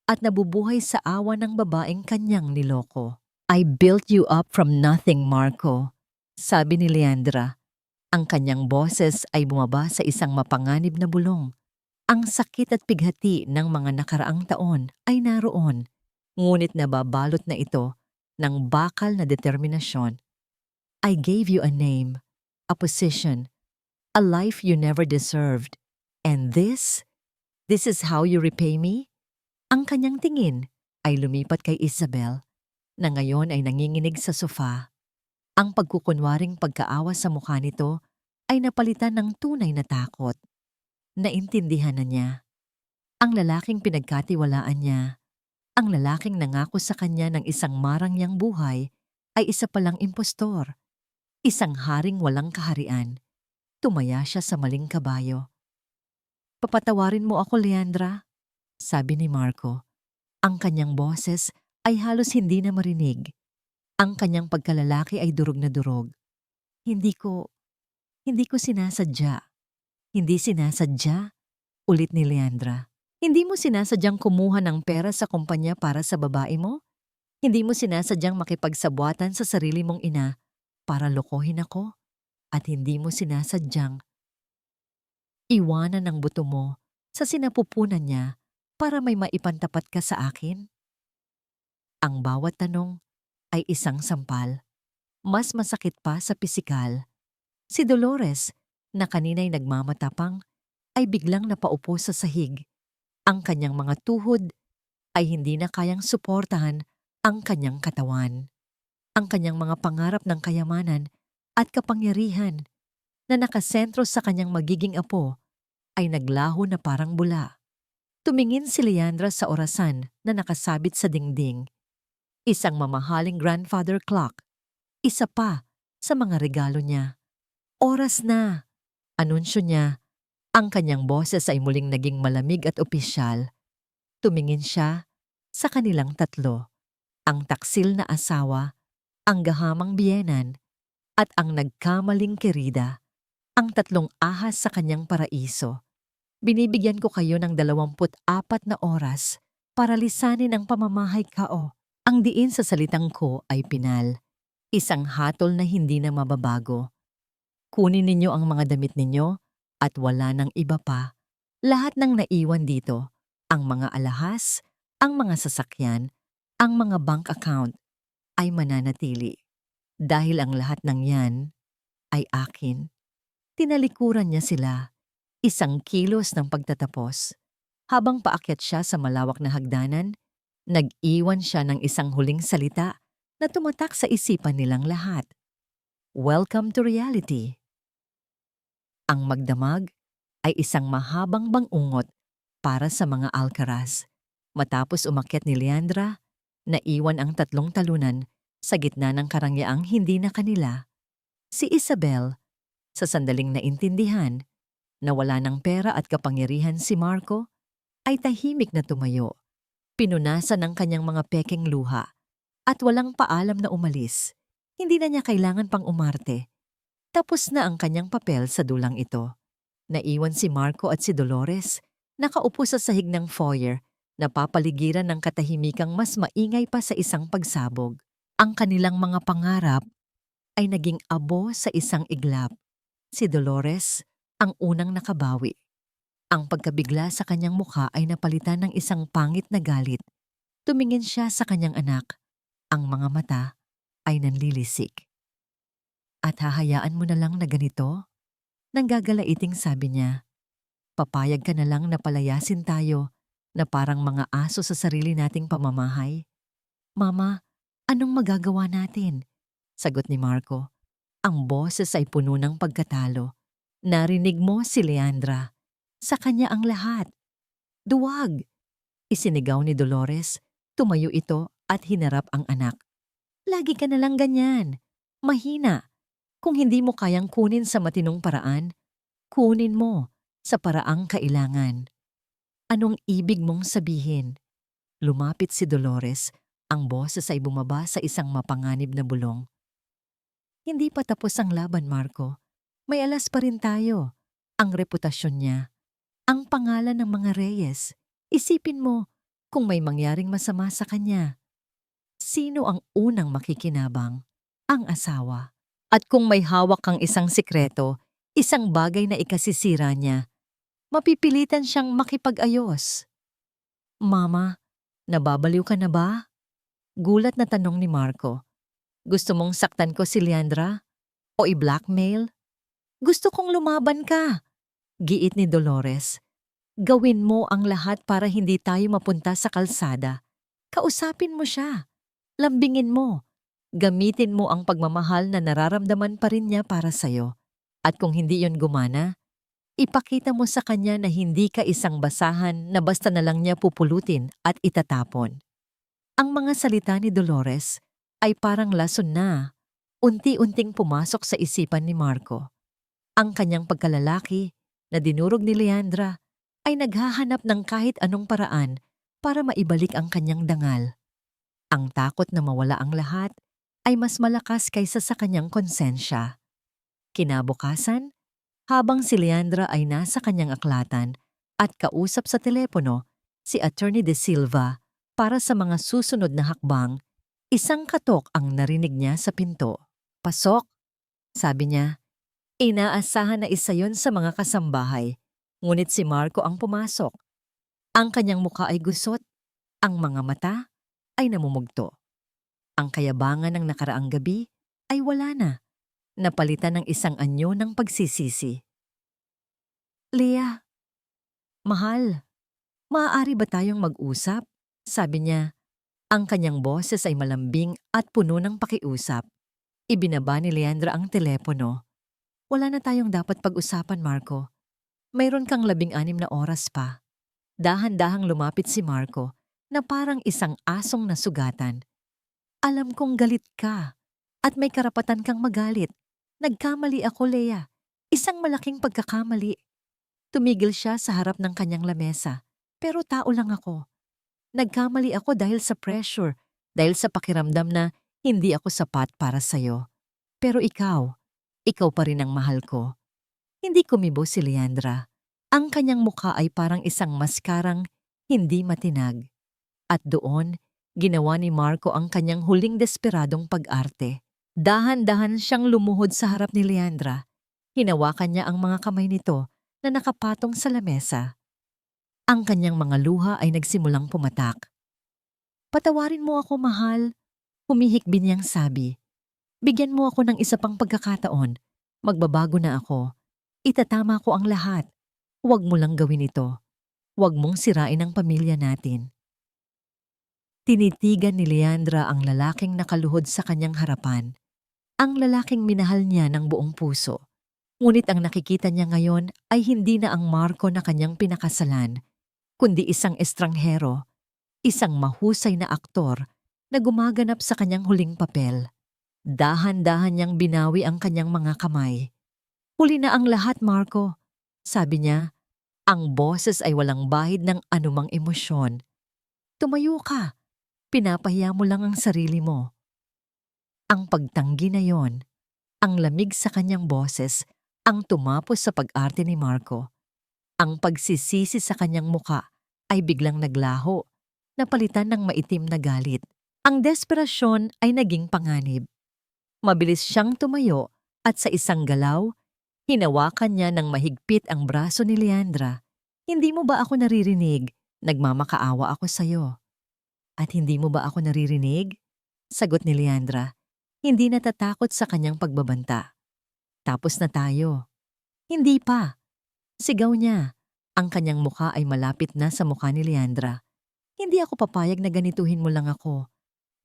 at nabubuhay sa awa ng babaeng kanyang niloko. I built you up from nothing, Marco, sabi ni Leandra. Ang kanyang boses ay bumaba sa isang mapanganib na bulong. Ang sakit at pighati ng mga nakaraang taon ay naroon, ngunit nababalot na ito ng bakal na determinasyon. I gave you a name, a position, a life you never deserved. And this is how you repay me? Ang kanyang tingin ay lumipat kay Isabel, na ngayon ay nanginginig sa sofa. Ang pagkukunwaring pagkaawa sa mukha nito ay napalitan ng tunay na takot. Naintindihan na niya. Ang lalaking pinagkatiwalaan niya, ang lalaking nangako sa kanya ng isang marangyang buhay, ay isa palang impostor. Isang haring walang kaharian. Tumaya siya sa maling kabayo. Papatawarin mo ako, Leandra, sabi ni Marco. Ang kanyang boses ay halos hindi na marinig. Ang kanyang pagkalalaki ay durog na durog. Hindi ko sinasadya. Hindi sinasadya, ulit ni Leandra. Hindi mo sinasadyang kumuha ng pera sa kumpanya para sa babae mo? Hindi mo sinasadyang makipagsabwatan sa sarili mong ina para lokohin ako? At hindi mo sinasadyang iwanan ang buto mo sa sinapupunan niya para may maipantapat ka sa akin? Ang bawat tanong ay isang sampal. Mas masakit pa sa pisikal. Si Dolores, na kanina'y nagmamatapang, ay biglang napaupo sa sahig. Ang kanyang mga tuhod ay hindi na kayang suportahan ang kanyang katawan. Ang kanyang mga pangarap ng kayamanan at kapangyarihan na nakasentro sa kanyang magiging apo ay naglaho na parang bula. Tumingin si Leandra sa orasan na nakasabit sa dingding. Isang mamahaling grandfather clock. Isa pa sa mga regalo niya. Oras na! Anunsyo niya. Ang kanyang boses ay muling naging malamig at opisyal. Tumingin siya sa kanilang tatlo. Ang taksil na asawa, ang gahamang biyenan, at ang nagkamaling kerida. Ang tatlong ahas sa kanyang paraiso. Binibigyan ko kayo ng 24 na oras para lisanin ang pamamahay kao. Ang diin sa salitang ko ay pinal. Isang hatol na hindi na mababago. Kunin ninyo ang mga damit ninyo at wala ng iba pa. Lahat ng naiwan dito, ang mga alahas, ang mga sasakyan, ang mga bank account ay mananatili. Dahil ang lahat ng yan ay akin. Tinalikuran niya sila, isang kilos ng pagtatapos. Habang paakyat siya sa malawak na hagdanan, nag-iwan siya ng isang huling salita na tumatak sa isipan nilang lahat. Welcome to reality. Ang magdamag ay isang mahabang bangungot para sa mga alcaraz. Matapos umakyat ni Leandra, naiwan ang tatlong talunan sa gitna ng karangyaang hindi na kanila. Si Isabel, sa sandaling naintindihan na wala ng pera at kapangyarihan si Marco, ay tahimik na tumayo. Pinunasan ng kanyang mga pekeng luha at walang paalam na umalis. Hindi na niya kailangan pang umarte. Tapos na ang kanyang papel sa dulang ito. Naiwan si Marco at si Dolores, nakaupo sa sahig ng foyer napapaligiran ng katahimikang mas maingay pa sa isang pagsabog. Ang kanilang mga pangarap ay naging abo sa isang iglap. Si Dolores ang unang nakabawi. Ang pagkabigla sa kanyang mukha ay napalitan ng isang pangit na galit. Tumingin siya sa kanyang anak. Ang mga mata ay nanlilisik. At hahayaan mo na lang na ganito? Nanggagalaiting sabi niya. Papayag ka na lang na palayasin tayo na parang mga aso sa sarili nating pamamahay. Mama, anong magagawa natin? Sagot ni Marco. Ang boses ay puno ng pagkatalo. Narinig mo si Leandra. Sa kanya ang lahat. Duwag! Isinigaw ni Dolores. Tumayo ito at hinarap ang anak. Lagi ka na lang ganyan. Mahina. Kung hindi mo kayang kunin sa matinong paraan, kunin mo sa paraang kailangan. Anong ibig mong sabihin? Lumapit si Dolores. Ang boses ay bumaba sa isang mapanganib na bulong. Hindi pa tapos ang laban, Marco. May alas pa rin tayo. Ang reputasyon niya. Ang pangalan ng mga Reyes. Isipin mo kung may mangyaring masama sa kanya. Sino ang unang makikinabang? Ang asawa. At kung may hawak kang isang sikreto, isang bagay na ikasisira niya, mapipilitan siyang makipag-ayos. Mama, nababaliw ka na ba? Gulat na tanong ni Marco. Gusto mong saktan ko si Leandra? O i-blackmail? Gusto kong lumaban ka. Giit ni Dolores. Gawin mo ang lahat para hindi tayo mapunta sa kalsada. Kausapin mo siya. Lambingin mo. Gamitin mo ang pagmamahal na nararamdaman pa rin niya para sa'yo. At kung hindi yon gumana, ipakita mo sa kanya na hindi ka isang basahan na basta na lang niya pupulutin at itatapon. Ang mga salita ni Dolores ay parang lason na, unti-unting pumasok sa isipan ni Marco. Ang kanyang pagkalalaki na dinurog ni Leandra ay naghahanap ng kahit anong paraan para maibalik ang kanyang dangal. Ang takot na mawala ang lahat ay mas malakas kaysa sa kanyang konsensya. Kinabukasan, habang si Leandra ay nasa kanyang aklatan at kausap sa telepono si Attorney De Silva para sa mga susunod na hakbang, isang katok ang narinig niya sa pinto. Pasok, sabi niya. Inaasahan na isa yon sa mga kasambahay, ngunit si Marco ang pumasok. Ang kanyang mukha ay gusot, ang mga mata ay namumugto. Ang kayabangan ng nakaraang gabi ay wala na, napalitan ng isang anyo ng pagsisisi. Leah, mahal, maaari ba tayong mag-usap? Sabi niya. Ang kanyang boses ay malambing at puno ng pakiusap. Ibinaba ni Leandra ang telepono. Wala na tayong dapat pag-usapan, Marco. Mayroon kang 16 na oras pa. Dahan-dahang lumapit si Marco na parang isang asong nasugatan. Alam kong galit ka at may karapatan kang magalit. Nagkamali ako, Leah. Isang malaking pagkakamali. Tumigil siya sa harap ng kanyang lamesa. Pero tao lang ako. Nagkamali ako dahil sa pressure, dahil sa pakiramdam na hindi ako sapat para sa'yo. Pero ikaw pa rin ang mahal ko. Hindi kumibo si Leandra. Ang kanyang mukha ay parang isang maskarang hindi matinag. At doon, ginawa ni Marco ang kanyang huling desperadong pag-arte. Dahan-dahan siyang lumuhod sa harap ni Leandra. Hinawakan niya ang mga kamay nito na nakapatong sa lamesa. Ang kanyang mga luha ay nagsimulang pumatak. Patawarin mo ako, mahal. Humihikbi niyang sabi. Bigyan mo ako ng isa pang pagkakataon. Magbabago na ako. Itatama ko ang lahat. Huwag mo lang gawin ito. Huwag mong sirain ang pamilya natin. Tinitigan ni Leandra ang lalaking nakaluhod sa kanyang harapan. Ang lalaking minahal niya ng buong puso. Ngunit ang nakikita niya ngayon ay hindi na ang Marco na kanyang pinakasalan, kundi isang estranghero, isang mahusay na aktor na gumaganap sa kanyang huling papel. Dahan-dahan niyang binawi ang kanyang mga kamay. Huli na ang lahat, Marco. Sabi niya, ang boses ay walang bahid ng anumang emosyon. Tumayo ka. Pinapahiya mo lang ang sarili mo. Ang pagtanggi na yon, ang lamig sa kanyang boses, ang tumapos sa pag-arte ni Marco. Ang pagsisisi sa kanyang muka ay biglang naglaho napalitan ng maitim na galit. Ang desperasyon ay naging panganib. Mabilis siyang tumayo at sa isang galaw, hinawakan niya ng mahigpit ang braso ni Leandra. Hindi mo ba ako naririnig? Nagmamakaawa ako sa'yo. At hindi mo ba ako naririnig? Sagot ni Leandra, hindi natatakot sa kanyang pagbabanta. Tapos na tayo. Hindi pa. Sigaw niya. Ang kanyang mukha ay malapit na sa mukha ni Leandra. Hindi ako papayag na ganituhin mo lang ako.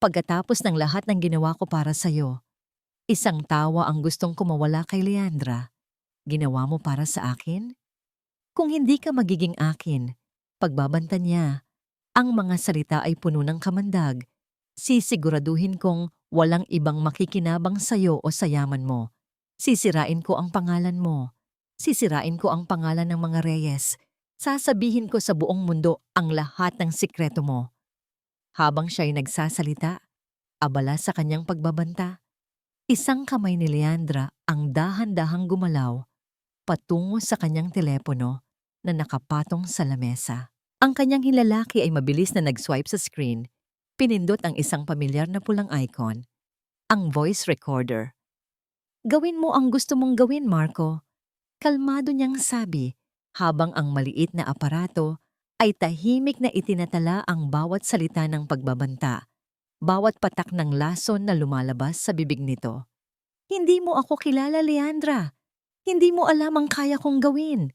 Pagkatapos ng lahat ng ginawa ko para sa'yo, isang tawa ang gustong kumawala kay Leandra. Ginawa mo para sa akin? Kung hindi ka magiging akin, pagbabanta niya, ang mga salita ay puno ng kamandag. Sisiguraduhin kong walang ibang makikinabang sa'yo o sa yaman mo. Sisirain ko ang pangalan mo. Sisirain ko ang pangalan ng mga Reyes. Sasabihin ko sa buong mundo ang lahat ng sikreto mo. Habang siya'y nagsasalita, abala sa kanyang pagbabanta, isang kamay ni Leandra ang dahan-dahang gumalaw patungo sa kanyang telepono na nakapatong sa lamesa. Ang kanyang hilalaki ay mabilis na nag-swipe sa screen. Pinindot ang isang pamilyar na pulang icon, ang voice recorder. Gawin mo ang gusto mong gawin, Marco. Kalmado niyang sabi habang ang maliit na aparato ay tahimik na itinatala ang bawat salita ng pagbabanta, bawat patak ng lason na lumalabas sa bibig nito. Hindi mo ako kilala, Leandra. Hindi mo alam ang kaya kong gawin.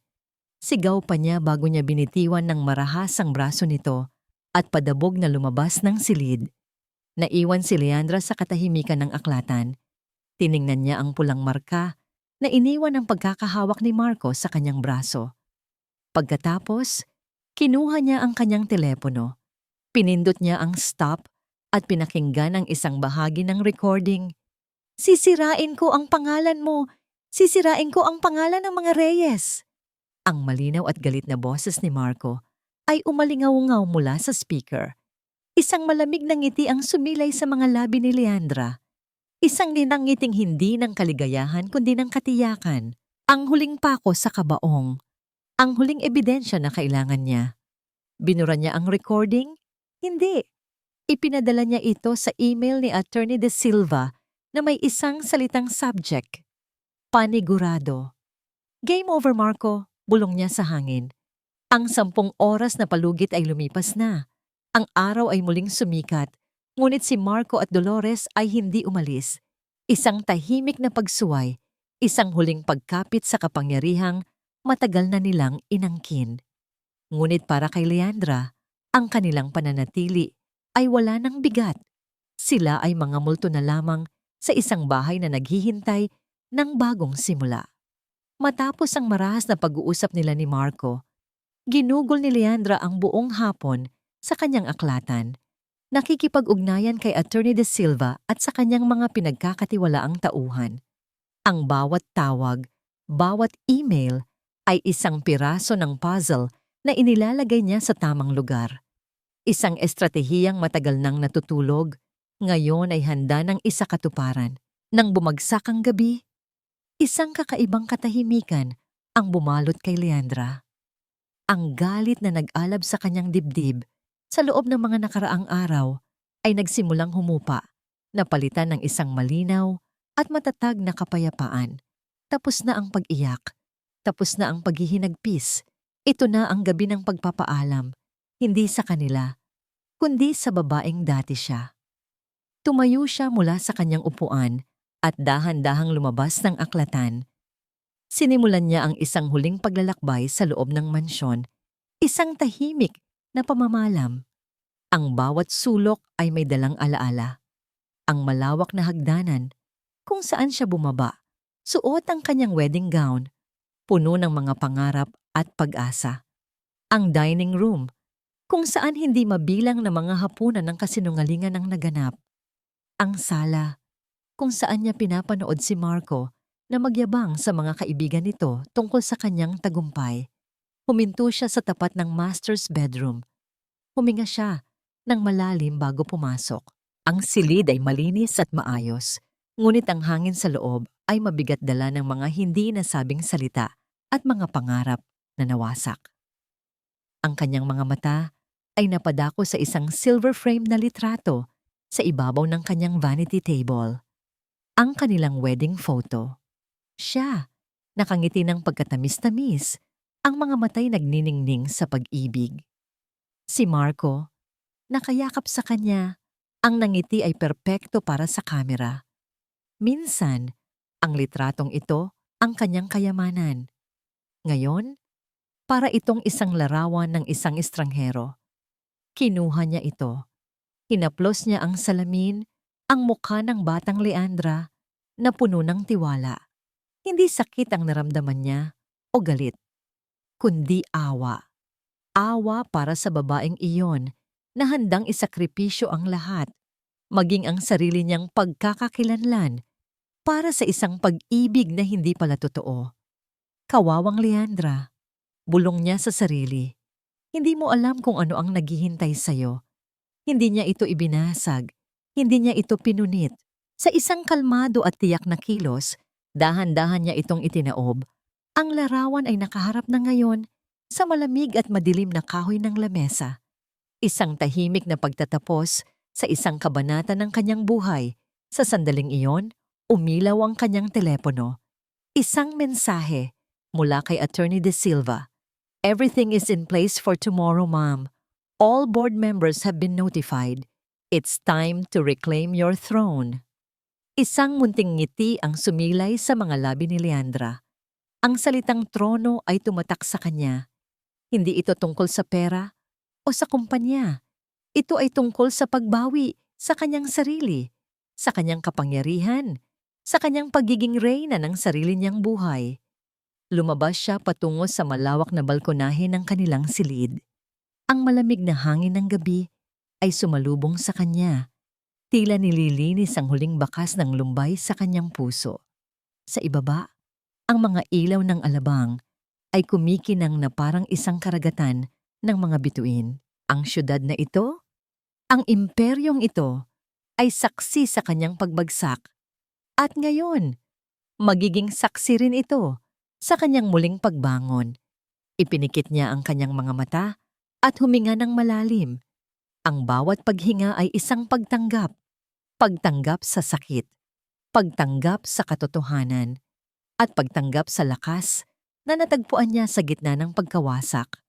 Sigaw pa niya bago niya binitiwan ng marahas ang braso nito at padabog na lumabas ng silid. Naiwan si Leandra sa katahimikan ng aklatan. Tiningnan niya ang pulang marka na iniwan ng pagkakahawak ni Marco sa kanyang braso. Pagkatapos, kinuha niya ang kanyang telepono. Pinindot niya ang stop at pinakinggan ang isang bahagi ng recording. Sisirain ko ang pangalan mo. Sisirain ko ang pangalan ng mga Reyes. Ang malinaw at galit na boses ni Marco ay umalingaw-ngaw mula sa speaker. Isang malamig na ngiti ang sumilay sa mga labi ni Leandra. Isang ninangiting hindi ng kaligayahan kundi ng katiyakan. Ang huling pako sa kabaong. Ang huling ebidensya na kailangan niya. Binura niya ang recording? Hindi. Ipinadala niya ito sa email ni Attorney De Silva na may isang salitang subject. Panigurado. Game over, Marco. Bulong niya sa hangin. Ang 10 oras na palugit ay lumipas na. Ang araw ay muling sumikat, ngunit si Marco at Dolores ay hindi umalis. Isang tahimik na pagsuway, isang huling pagkapit sa kapangyarihang matagal na nilang inangkin. Ngunit para kay Leandra, ang kanilang pananatili ay wala ng bigat. Sila ay mga multo na lamang sa isang bahay na naghihintay ng bagong simula. Matapos ang marahas na pag-uusap nila ni Marco, ginugol ni Leandra ang buong hapon sa kanyang aklatan. Nakikipag-ugnayan kay Attorney De Silva at sa kanyang mga pinagkakatiwalaang tauhan. Ang bawat tawag, bawat email ay isang piraso ng puzzle na inilalagay niya sa tamang lugar. Isang estratehiyang matagal nang natutulog, ngayon ay handa ng isakatuparan. Nang bumagsak ang gabi, isang kakaibang katahimikan ang bumalot kay Leandra. Ang galit na nag-alab sa kanyang dibdib sa loob ng mga nakaraang araw ay nagsimulang humupa, napalitan ng isang malinaw at matatag na kapayapaan. Tapos na ang pag-iyak, tapos na ang paghihinagpis. Ito na ang gabi ng pagpapaalam, hindi sa kanila, kundi sa babaeng dati siya. Tumayo siya mula sa kanyang upuan at dahan-dahang lumabas ng aklatan. Sinimulan niya ang isang huling paglalakbay sa loob ng mansyon, isang tahimik na pamamalam. Ang bawat sulok ay may dalang alaala. Ang malawak na hagdanan, kung saan siya bumaba, suot ang kanyang wedding gown, puno ng mga pangarap at pag-asa. Ang dining room, kung saan hindi mabilang na mga hapunan ng kasinungalingan ang naganap. Ang sala, kung saan niya pinapanood si Marco na magyabang sa mga kaibigan nito tungkol sa kanyang tagumpay. Huminto siya sa tapat ng master's bedroom. Huminga siya ng malalim bago pumasok. Ang silid ay malinis at maayos, ngunit ang hangin sa loob ay mabigat dala ng mga hindi nasabing salita at mga pangarap na nawasak. Ang kanyang mga mata ay napadako sa isang silver frame na litrato sa ibabaw ng kanyang vanity table. Ang kanilang wedding photo. Siya, nakangiti ng pagkatamis-tamis, ang mga matay nagniningning sa pag-ibig. Si Marco, nakayakap sa kanya, ang nangiti ay perpekto para sa kamera. Minsan, ang litratong ito ang kanyang kayamanan. Ngayon, para itong isang larawan ng isang estranghero. Kinuha niya ito. Hinaplos niya ang salamin, ang mukha ng batang Leandra na puno ng tiwala. Hindi sakit ang naramdaman niya o galit, kundi awa. Awa para sa babaeng iyon na handang isakripisyo ang lahat, maging ang sarili niyang pagkakakilanlan para sa isang pag-ibig na hindi pala totoo. Kawawang Leandra, bulong niya sa sarili. Hindi mo alam kung ano ang naghihintay sa'yo. Hindi niya ito ibinasag, hindi niya ito pinunit. Sa isang kalmado at tiyak na kilos, dahan-dahan niya itong itinaob. Ang larawan ay nakaharap na ngayon sa malamig at madilim na kahoy ng lamesa. Isang tahimik na pagtatapos sa isang kabanata ng kanyang buhay. Sa sandaling iyon, umilaw ang kanyang telepono. Isang mensahe mula kay Attorney De Silva. Everything is in place for tomorrow, ma'am. All board members have been notified. It's time to reclaim your throne. Isang munting ngiti ang sumilay sa mga labi ni Leandra. Ang salitang trono ay tumatak sa kanya. Hindi ito tungkol sa pera o sa kumpanya. Ito ay tungkol sa pagbawi sa kanyang sarili, sa kanyang kapangyarihan, sa kanyang pagiging reyna ng sarili niyang buhay. Lumabas siya patungo sa malawak na balkonahe ng kanilang silid. Ang malamig na hangin ng gabi ay sumalubong sa kanya. Tila nililinis ang huling bakas ng lumbay sa kanyang puso. Sa ibaba, ang mga ilaw ng alabang ay kumikinang na parang isang karagatan ng mga bituin. Ang syudad na ito, ang imperyong ito, ay saksi sa kanyang pagbagsak. At ngayon, magiging saksi rin ito sa kanyang muling pagbangon. Ipinikit niya ang kanyang mga mata at huminga ng malalim. Ang bawat paghinga ay isang pagtanggap. Pagtanggap sa sakit, pagtanggap sa katotohanan, at pagtanggap sa lakas na natagpuan niya sa gitna ng pagkawasak.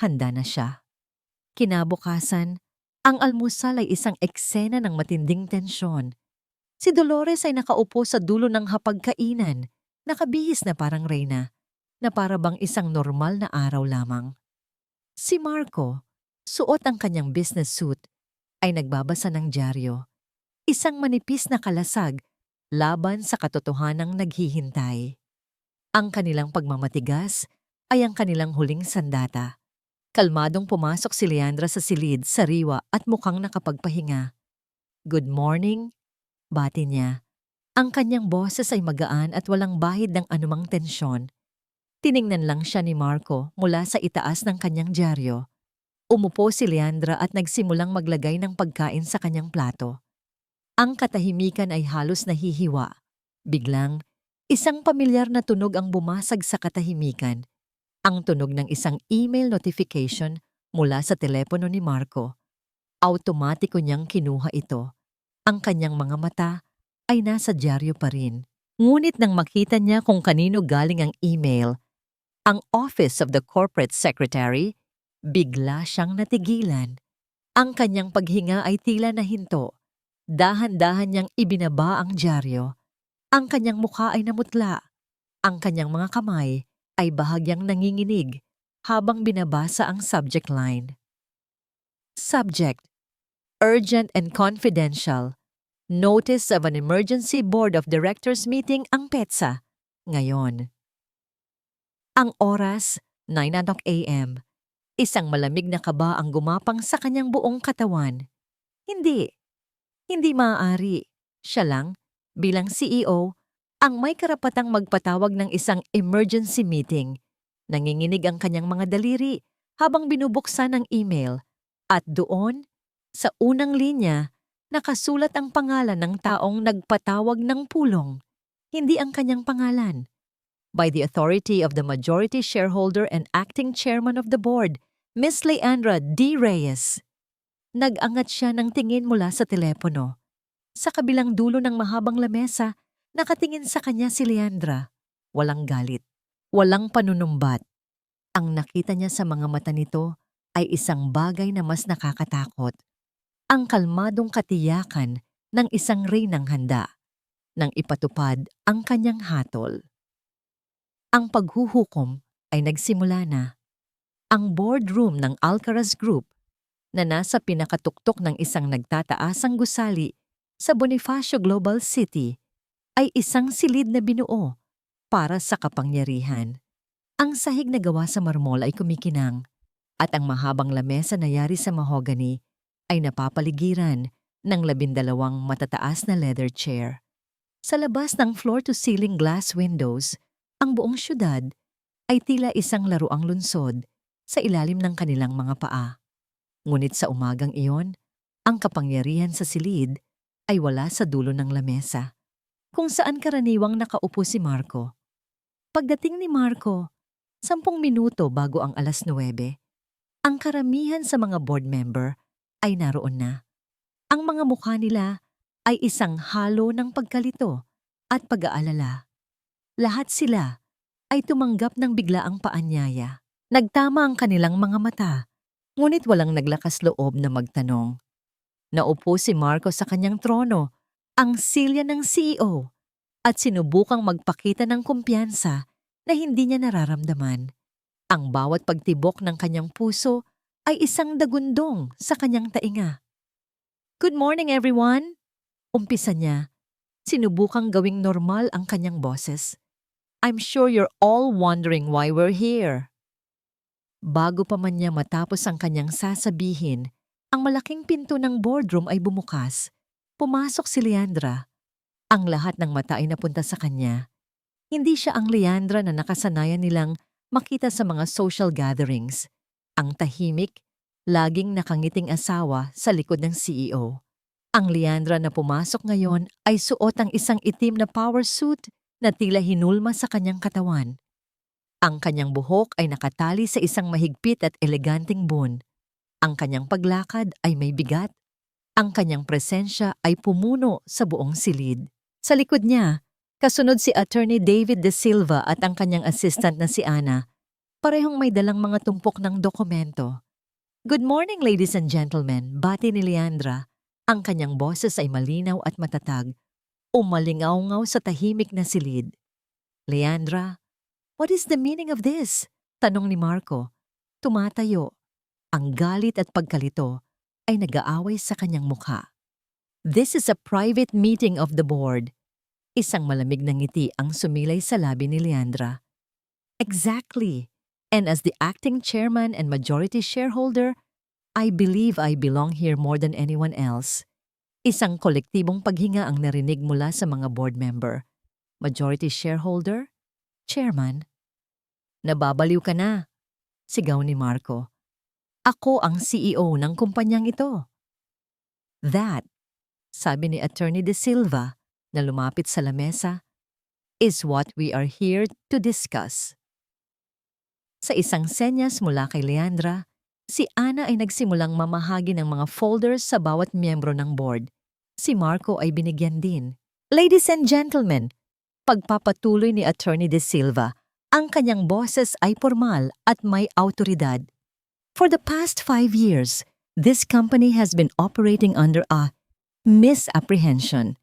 Handa na siya. Kinabukasan, ang almusal ay isang eksena ng matinding tensyon. Si Dolores ay nakaupo sa dulo ng hapagkainan, nakabihis na parang reyna, na para bang isang normal na araw lamang. Si Marco, suot ang kanyang business suit, ay nagbabasa ng dyaryo. Isang manipis na kalasag laban sa katotohanang naghihintay. Ang kanilang pagmamatigas ay ang kanilang huling sandata. Kalmadong pumasok si Leandra sa silid, sariwa at mukhang nakapagpahinga. Good morning, bati niya. Ang kanyang boses ay magaan at walang bahid ng anumang tensyon. Tiningnan lang siya ni Marco mula sa itaas ng kanyang dyaryo. Umupo si Leandra at nagsimulang maglagay ng pagkain sa kanyang plato. Ang katahimikan ay halos nahihiwa. Biglang, isang pamilyar na tunog ang bumasag sa katahimikan. Ang tunog ng isang email notification mula sa telepono ni Marco. Automatiko niyang kinuha ito. Ang kanyang mga mata ay nasa dyaryo pa rin. Ngunit nang makita niya kung kanino galing ang email, ang Office of the Corporate Secretary, bigla siyang natigilan. Ang kanyang paghinga ay tila nahinto. Dahan-dahan niyang ibinaba ang dyaryo. Ang kanyang mukha ay namutla. Ang kanyang mga kamay ay bahagyang nanginginig habang binabasa ang subject line. Subject: Urgent and Confidential. Notice of an Emergency Board of Directors Meeting ang PETSA. Ngayon. Ang oras, 9 a.m. Isang malamig na kaba ang gumapang sa kanyang buong katawan. Hindi maaari. Siya lang, bilang CEO, ang may karapatang magpatawag ng isang emergency meeting. Nanginginig ang kanyang mga daliri habang binubuksan ang email. At doon, sa unang linya, nakasulat ang pangalan ng taong nagpatawag ng pulong. Hindi ang kanyang pangalan. By the authority of the majority shareholder and acting chairman of the board, Miss Leandra D. Reyes. Nag-angat siya ng tingin mula sa telepono. Sa kabilang dulo ng mahabang lamesa, nakatingin sa kanya si Leandra. Walang galit, walang panunumbat. Ang nakita niya sa mga mata nito ay isang bagay na mas nakakatakot. Ang kalmadong katiyakan ng isang reynang handa nang ipatupad ang kanyang hatol. Ang paghuhukom ay nagsimula na. Ang boardroom ng Alcaraz Group na nasa pinakatuktok ng isang nagtataasang gusali sa Bonifacio Global City ay isang silid na binuo para sa kapangyarihan. Ang sahig na gawa sa marmol ay kumikinang at ang mahabang lamesa na yari sa mahogany ay napapaligiran ng 12 matataas na leather chair. Sa labas ng floor-to-ceiling glass windows, ang buong syudad ay tila isang laruang lunsod sa ilalim ng kanilang mga paa. Ngunit sa umagang iyon, ang kapangyarihan sa silid ay wala sa dulo ng lamesa, kung saan karaniwang nakaupo si Marco. Pagdating ni Marco, 10 minuto bago ang 9:00, ang karamihan sa mga board member ay naroon na. Ang mga mukha nila ay isang halo ng pagkalito at pag-aalala. Lahat sila ay tumanggap ng biglaang paanyaya. Nagtama ang kanilang mga mata, ngunit walang naglakas loob na magtanong. Naupo si Marco sa kanyang trono, ang silya ng CEO, at sinubukang magpakita ng kumpiyansa na hindi niya nararamdaman. Ang bawat pagtibok ng kanyang puso ay isang dagundong sa kanyang tainga. "Good morning, everyone!" Umpisa niya. Sinubukang gawing normal ang kanyang boses. "I'm sure you're all wondering why we're here." Bago pa man niya matapos ang kanyang sasabihin, ang malaking pinto ng boardroom ay bumukas. Pumasok si Leandra. Ang lahat ng mata ay napunta sa kanya. Hindi siya ang Leandra na nakasanayan nilang makita sa mga social gatherings. Ang tahimik, laging nakangiting asawa sa likod ng CEO. Ang Leandra na pumasok ngayon ay suot ang isang itim na power suit na tila hinulma sa kanyang katawan. Ang kanyang buhok ay nakatali sa isang mahigpit at eleganteng bun. Ang kanyang paglakad ay may bigat. Ang kanyang presensya ay pumuno sa buong silid. Sa likod niya, kasunod si Attorney David De Silva at ang kanyang assistant na si Ana. Parehong may dalang mga tumpok ng dokumento. "Good morning, ladies and gentlemen," bati ni Leandra. Ang kanyang boses ay malinaw at matatag, umalingaw-ngaw sa tahimik na silid. "Leandra, what is the meaning of this?" tanong ni Marco. Tumatayo. Ang galit at pagkalito ay nag-aaway sa kanyang mukha. "This is a private meeting of the board." Isang malamig na ngiti ang sumilay sa labi ni Leandra. "Exactly. And as the acting chairman and majority shareholder, I believe I belong here more than anyone else." Isang kolektibong paghinga ang narinig mula sa mga board member. Majority shareholder? Chairman? "Nababaliw ka na," sigaw ni Marco. "Ako ang CEO ng kumpanyang ito." "That," sabi ni Attorney De Silva na lumapit sa lamesa, "is what we are here to discuss." Sa isang senyas mula kay Leandra, si Ana ay nagsimulang mamahagi ng mga folders sa bawat miyembro ng board. Si Marco ay binigyan din. "Ladies and gentlemen," pagpapatuloy ni Attorney De Silva, ang kanyang boses ay formal at may autoridad. "For the past 5 years, this company has been operating under a misapprehension.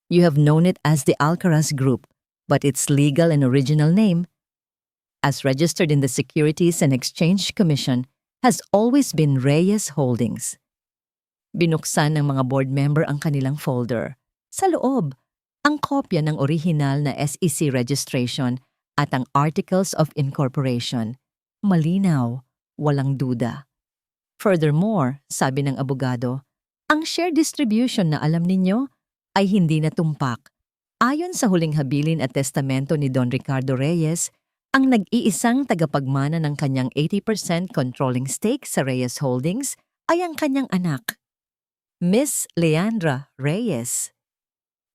You have known it as the Alcaraz Group, but its legal and original name, as registered in the Securities and Exchange Commission, has always been Reyes Holdings." Binuksan ng mga board member ang kanilang folder. Sa loob, ang kopya ng orihinal na SEC registration at ang Articles of Incorporation. Malinaw, walang duda. Furthermore, sabi ng abogado, ang share distribution na alam ninyo ay hindi natumpak. Ayon sa huling habilin at testamento ni Don Ricardo Reyes, ang nag-iisang tagapagmana ng kanyang 80% controlling stake sa Reyes Holdings ay ang kanyang anak, Miss Leandra Reyes.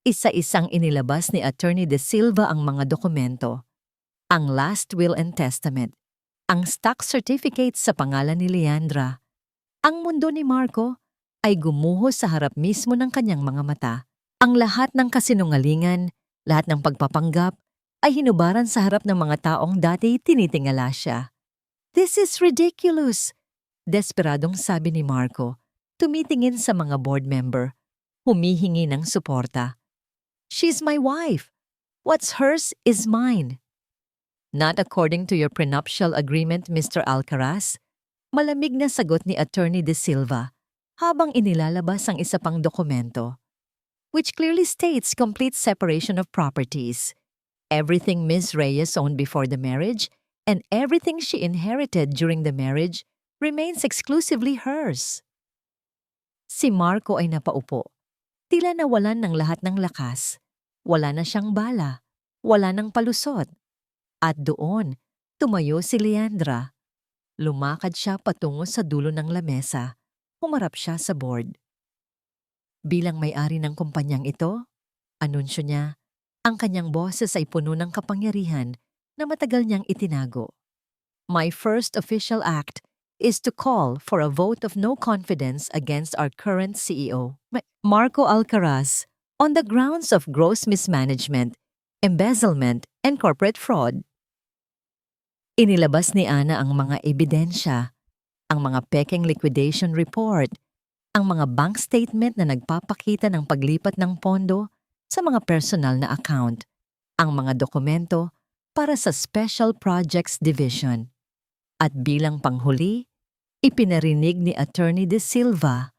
Isa-isang inilabas ni Attorney De Silva ang mga dokumento. Ang last will and testament, ang stock certificates sa pangalan ni Leandra. Ang mundo ni Marco ay gumuho sa harap mismo ng kanyang mga mata. Ang lahat ng kasinungalingan, lahat ng pagpapanggap, ay hinubaran sa harap ng mga taong dati tinitingala siya. "This is ridiculous!" Desperadong sabi ni Marco, tumitingin sa mga board member, humihingi ng suporta. "She's my wife. What's hers is mine." "Not according to your prenuptial agreement, Mr. Alcaraz," malamig na sagot ni Attorney De Silva habang inilalabas ang isa pang dokumento, which clearly states complete separation of properties. Everything Ms. Reyes owned before the marriage and everything she inherited during the marriage remains exclusively hers. Si Marco ay napaupo. Tila nawalan ng lahat ng lakas. Wala na siyang bala. Wala nang palusot. At doon, tumayo si Leandra. Lumakad siya patungo sa dulo ng lamesa. Humarap siya sa board. Bilang may-ari ng kumpanyang ito, anunsyo niya, ang kanyang boses ay puno ng kapangyarihan na matagal niyang itinago. "My first official act is to call for a vote of no confidence against our current CEO, Marco Alcaraz, on the grounds of gross mismanagement, embezzlement, and corporate fraud." Inilabas ni Ana ang mga ebidensya, ang mga pekeng liquidation report, ang mga bank statement na nagpapakita ng paglipat ng pondo sa mga personal na account, ang mga dokumento para sa Special Projects Division. At bilang panghuli, ipinarinig ni Attorney De Silva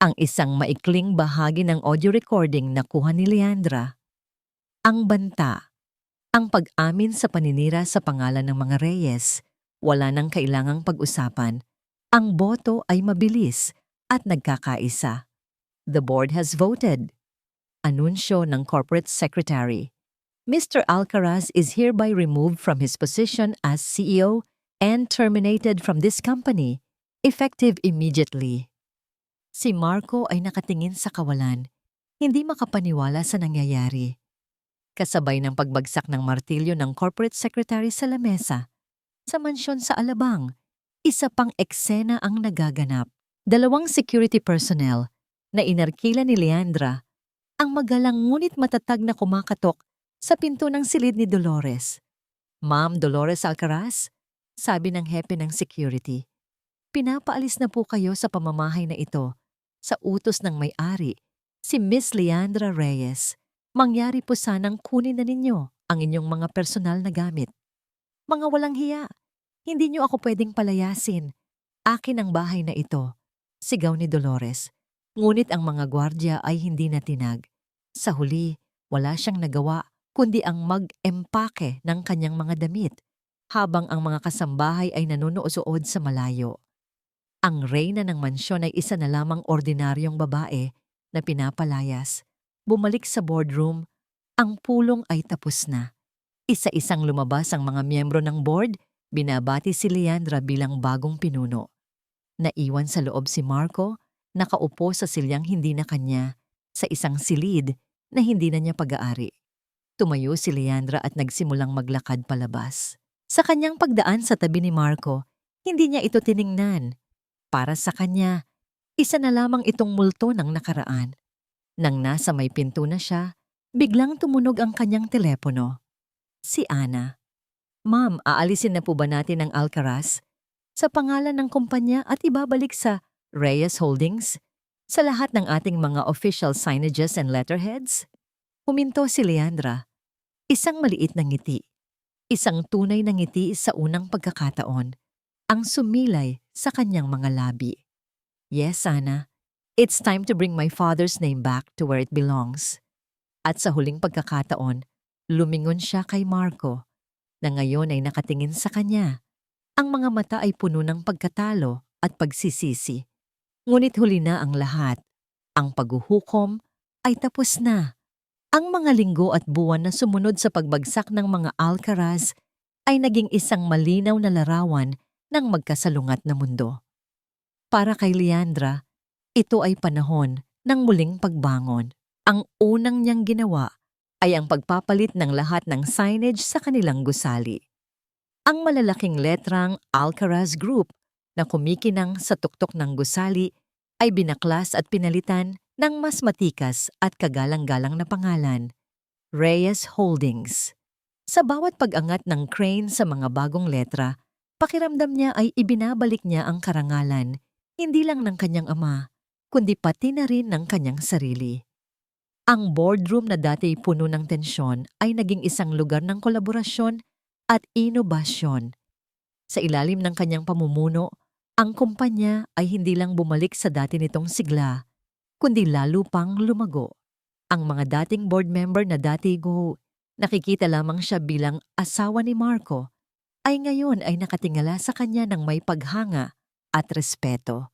ang isang maikling bahagi ng audio recording na kuha ni Leandra. Ang banta, ang pag-amin sa paninira sa pangalan ng mga Reyes, wala nang kailangang pag-usapan. Ang boto ay mabilis at nagkakaisa. The board has voted. Anunsyo ng Corporate Secretary. Mr. Alcaraz is hereby removed from his position as CEO and terminated from this company, effective immediately. Si Marco ay nakatingin sa kawalan, hindi makapaniwala sa nangyayari. Kasabay ng pagbagsak ng martilyo ng Corporate Secretary sa lamesa, sa mansyon sa Alabang, isa pang eksena ang nagaganap. 2 security personnel na inarkila ni Leandra ang magalang ngunit matatag na kumakatok sa pinto ng silid ni Dolores. "Ma'am Dolores Alcaraz," sabi ng hepe ng security, "pinapaalis na po kayo sa pamamahay na ito sa utos ng may-ari, si Miss Leandra Reyes. Mangyari po sanang kunin na ninyo ang inyong mga personal na gamit." "Mga walang hiya, hindi niyo ako pwedeng palayasin. Akin ang bahay na ito," sigaw ni Dolores. Ngunit ang mga gwardya ay hindi natinag. Sa huli, wala siyang nagawa kundi ang mag-empake ng kanyang mga damit habang ang mga kasambahay ay nanunood sa malayo. Ang reyna ng mansyon ay isa na lamang ordinaryong babae na pinapalayas. Bumalik sa boardroom, ang pulong ay tapos na. Isa-isang lumabas ang mga miyembro ng board, binabati si Leandra bilang bagong pinuno. Naiwan sa loob si Marco, nakaupo sa silyang hindi na kanya, sa isang silid na hindi na niya pag-aari. Tumayo si Leandra at nagsimulang maglakad palabas. Sa kanyang pagdaan sa tabi ni Marco, hindi niya ito tiningnan. Para sa kanya, isa na lamang itong multo ng nakaraan. Nang nasa may pinto na siya, biglang tumunog ang kanyang telepono. Si Ana. "Ma'am, aalisin na po ba natin ang Alcaraz? Sa pangalan ng kumpanya at ibabalik sa Reyes Holdings? Sa lahat ng ating mga official signages and letterheads?" Huminto si Leandra. Isang maliit na ngiti. Isang tunay na ngiti sa unang pagkakataon. Ang sumilay sa kanyang mga labi. "Yes, Ana. It's time to bring my father's name back to where it belongs." At sa huling pagkakataon, lumingon siya kay Marco, na ngayon ay nakatingin sa kanya. Ang mga mata ay puno ng pagkatalo at pagsisisi. Ngunit huli na ang lahat. Ang paghuhukom ay tapos na. Ang mga linggo at buwan na sumunod sa pagbagsak ng mga Alcaraz ay naging isang malinaw na larawan ng magkasalungat na mundo. Para kay Leandra, ito ay panahon ng muling pagbangon. Ang unang niyang ginawa ay ang pagpapalit ng lahat ng signage sa kanilang gusali. Ang malalaking letrang Alcaraz Group na kumikinang sa tuktok ng gusali ay binaklas at pinalitan ng mas matikas at kagalang-galang na pangalan, Reyes Holdings. Sa bawat pag-angat ng crane sa mga bagong letra, pakiramdam niya ay ibinabalik niya ang karangalan, hindi lang ng kanyang ama, kundi pati na rin ng kanyang sarili. Ang boardroom na dati puno ng tensyon ay naging isang lugar ng kolaborasyon at inobasyon. Sa ilalim ng kanyang pamumuno, ang kumpanya ay hindi lang bumalik sa dati nitong sigla, kundi lalo pang lumago. Ang mga dating board member na dati nakikita lamang siya bilang asawa ni Marco, ay ngayon ay nakatingala sa kanya ng may paghanga at respeto.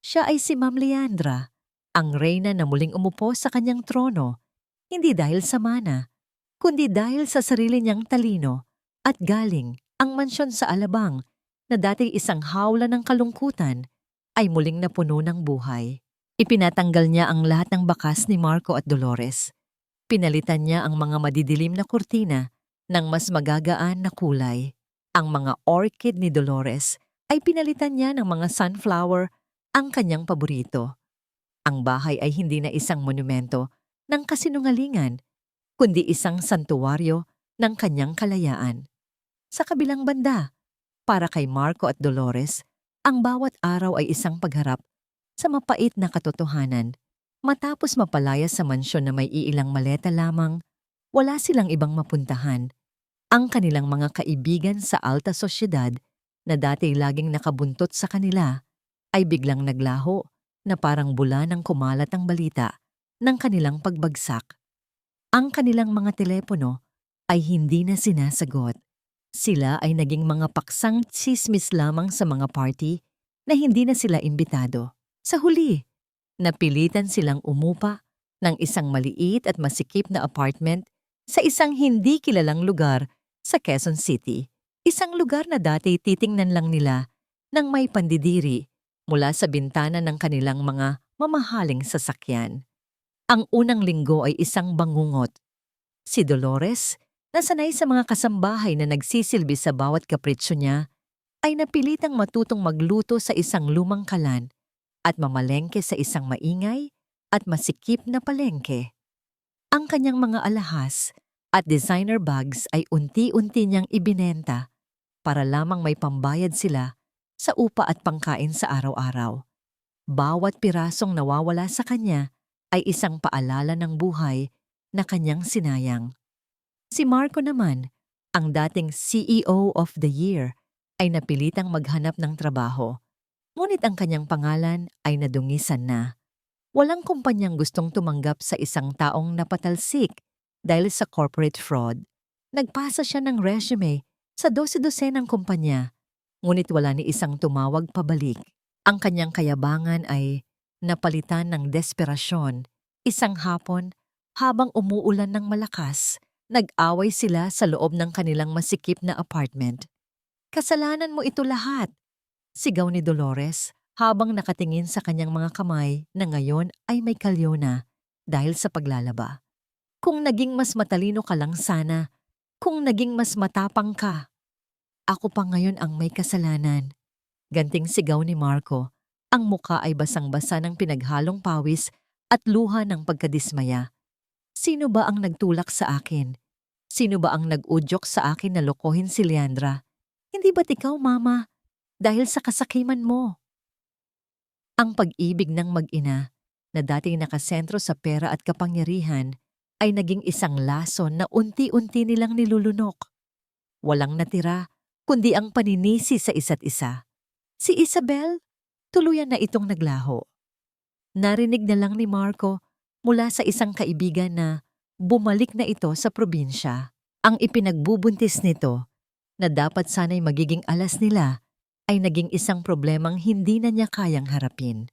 Siya ay si Ma'am Leandra, ang reyna na muling umupo sa kanyang trono, hindi dahil sa mana, kundi dahil sa sarili niyang talino at galing. Ang mansyon sa Alabang na dati isang hawla ng kalungkutan ay muling napuno ng buhay. Ipinatanggal niya ang lahat ng bakas ni Marco at Dolores. Pinalitan niya ang mga madidilim na kurtina ng mas magagaan na kulay. Ang mga orchid ni Dolores ay pinalitan niya ng mga sunflower, ang kanyang paborito. Ang bahay ay hindi na isang monumento ng kasinungalingan, kundi isang santuwaryo ng kanyang kalayaan. Sa kabilang banda, para kay Marco at Dolores, ang bawat araw ay isang pagharap sa mapait na katotohanan. Matapos mapalaya sa mansyon na may iilang maleta lamang, wala silang ibang mapuntahan. Ang kanilang mga kaibigan sa alta sosyedad na dati laging nakabuntot sa kanila ay biglang naglaho na parang bula ng kumalat ang balita ng kanilang pagbagsak. Ang kanilang mga telepono ay hindi na sinasagot. Sila ay naging mga paksang tsismis lamang sa mga party na hindi na sila imbitado. Sa huli, napilitan silang umupa ng isang maliit at masikip na apartment sa isang hindi kilalang lugar sa Quezon City. Isang lugar na dati titingnan lang nila ng may pandidiri mula sa bintana ng kanilang mga mamahaling sasakyan. Ang unang linggo ay isang bangungot. Si Dolores, na sanay sa mga kasambahay na nagsisilbi sa bawat kapritsyo niya, ay napilitang matutong magluto sa isang lumang kalan at mamalengke sa isang maingay at masikip na palengke. Ang kanyang mga alahas at designer bags ay unti-unti niyang ibinenta para lamang may pambayad sila sa upa at pangkain sa araw-araw. Bawat pirasong nawawala sa kanya ay isang paalala ng buhay na kanyang sinayang. Si Marco naman, ang dating CEO of the Year, ay napilitang maghanap ng trabaho. Ngunit ang kanyang pangalan ay nadungisan na. Walang kumpanyang gustong tumanggap sa isang taong napatalsik dahil sa corporate fraud. Nagpasa siya ng resume sa 12-dosenang kumpanya, ngunit wala ni isang tumawag pabalik. Ang kanyang kayabangan ay napalitan ng desperasyon. Isang hapon, habang umuulan ng malakas, nag-away sila sa loob ng kanilang masikip na apartment. "Kasalanan mo ito lahat," sigaw ni Dolores habang nakatingin sa kanyang mga kamay na ngayon ay may kalyo na dahil sa paglalaba. "Kung naging mas matalino ka lang sana, kung naging mas matapang ka. Ako pa ngayon ang may kasalanan." Ganting sigaw ni Marco. Ang muka ay basang-basa ng pinaghalong pawis at luha ng pagkadismaya. "Sino ba ang nagtulak sa akin? Sino ba ang nag-udyok sa akin na lokohin si Leandra? Hindi ba't ikaw, Mama? Dahil sa kasakiman mo." Ang pag-ibig ng mag-ina na dating nakasentro sa pera at kapangyarihan ay naging isang lason na unti-unti nilang nilulunok. Walang natira kundi ang paninisi sa isa't isa. Si Isabel, tuluyan na itong naglaho. Narinig na lang ni Marco mula sa isang kaibigan na bumalik na ito sa probinsya. Ang ipinagbubuntis nito na dapat sana'y magiging alas nila ay naging isang problemang hindi na niya kayang harapin.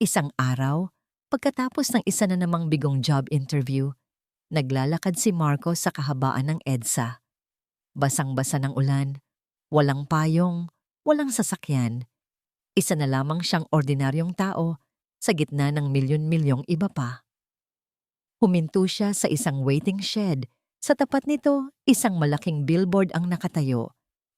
Isang araw, pagkatapos ng isa na namang bigong job interview, naglalakad si Marco sa kahabaan ng EDSA. Basang-basa ng ulan, walang payong, walang sasakyan. Isa na lamang siyang ordinaryong tao sa gitna ng milyon-milyong iba pa. Huminto siya sa isang waiting shed. Sa tapat nito, isang malaking billboard ang nakatayo.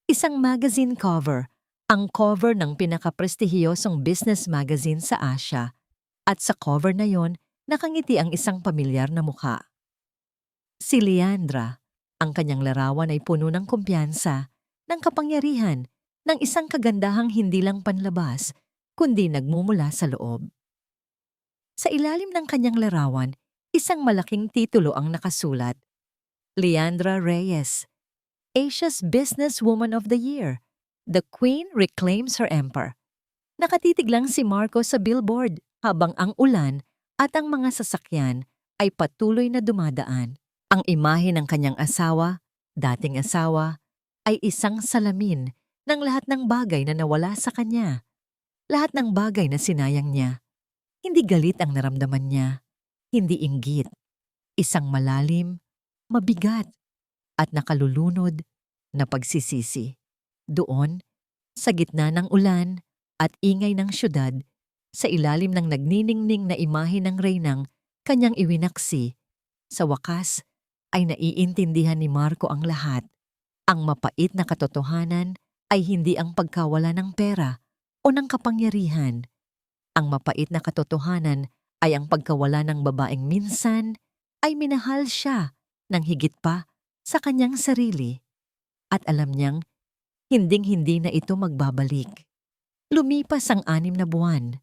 Isang magazine cover, ang cover ng pinakaprestihiyosong business magazine sa Asia. At sa cover na yon, nakangiti ang isang pamilyar na mukha. Si Leandra. Ang kanyang larawan ay puno ng kumpiyansa, ng kapangyarihan, ng isang kagandahang hindi lang panlabas, kundi nagmumula sa loob. Sa ilalim ng kanyang larawan, isang malaking titulo ang nakasulat, Leandra Reyes, Asia's Businesswoman of the Year. The Queen reclaims her empire. Nakatitig lang si Marco sa billboard habang ang ulan at ang mga sasakyan ay patuloy na dumadaan. Ang imahe ng kanyang asawa, dating asawa, ay isang salamin ng lahat ng bagay na nawala sa kanya. Lahat ng bagay na sinayang niya. Hindi galit ang naramdaman niya, hindi inggit. Isang malalim, mabigat, at nakalulunod na pagsisisi. Doon, sa gitna ng ulan at ingay ng syudad, sa ilalim ng nagniningning na imahe ng reynang kanyang iwinaksi, sa wakas ay naiintindihan ni Marco ang lahat. Ang mapait na katotohanan ay hindi ang pagkawala ng pera o ng kapangyarihan. Ang mapait na katotohanan ay ang pagkawala ng babaeng minsan ay minahal siya ng higit pa sa kanyang sarili. At alam niyang hinding-hindi na ito magbabalik. Lumipas ang 6 na buwan.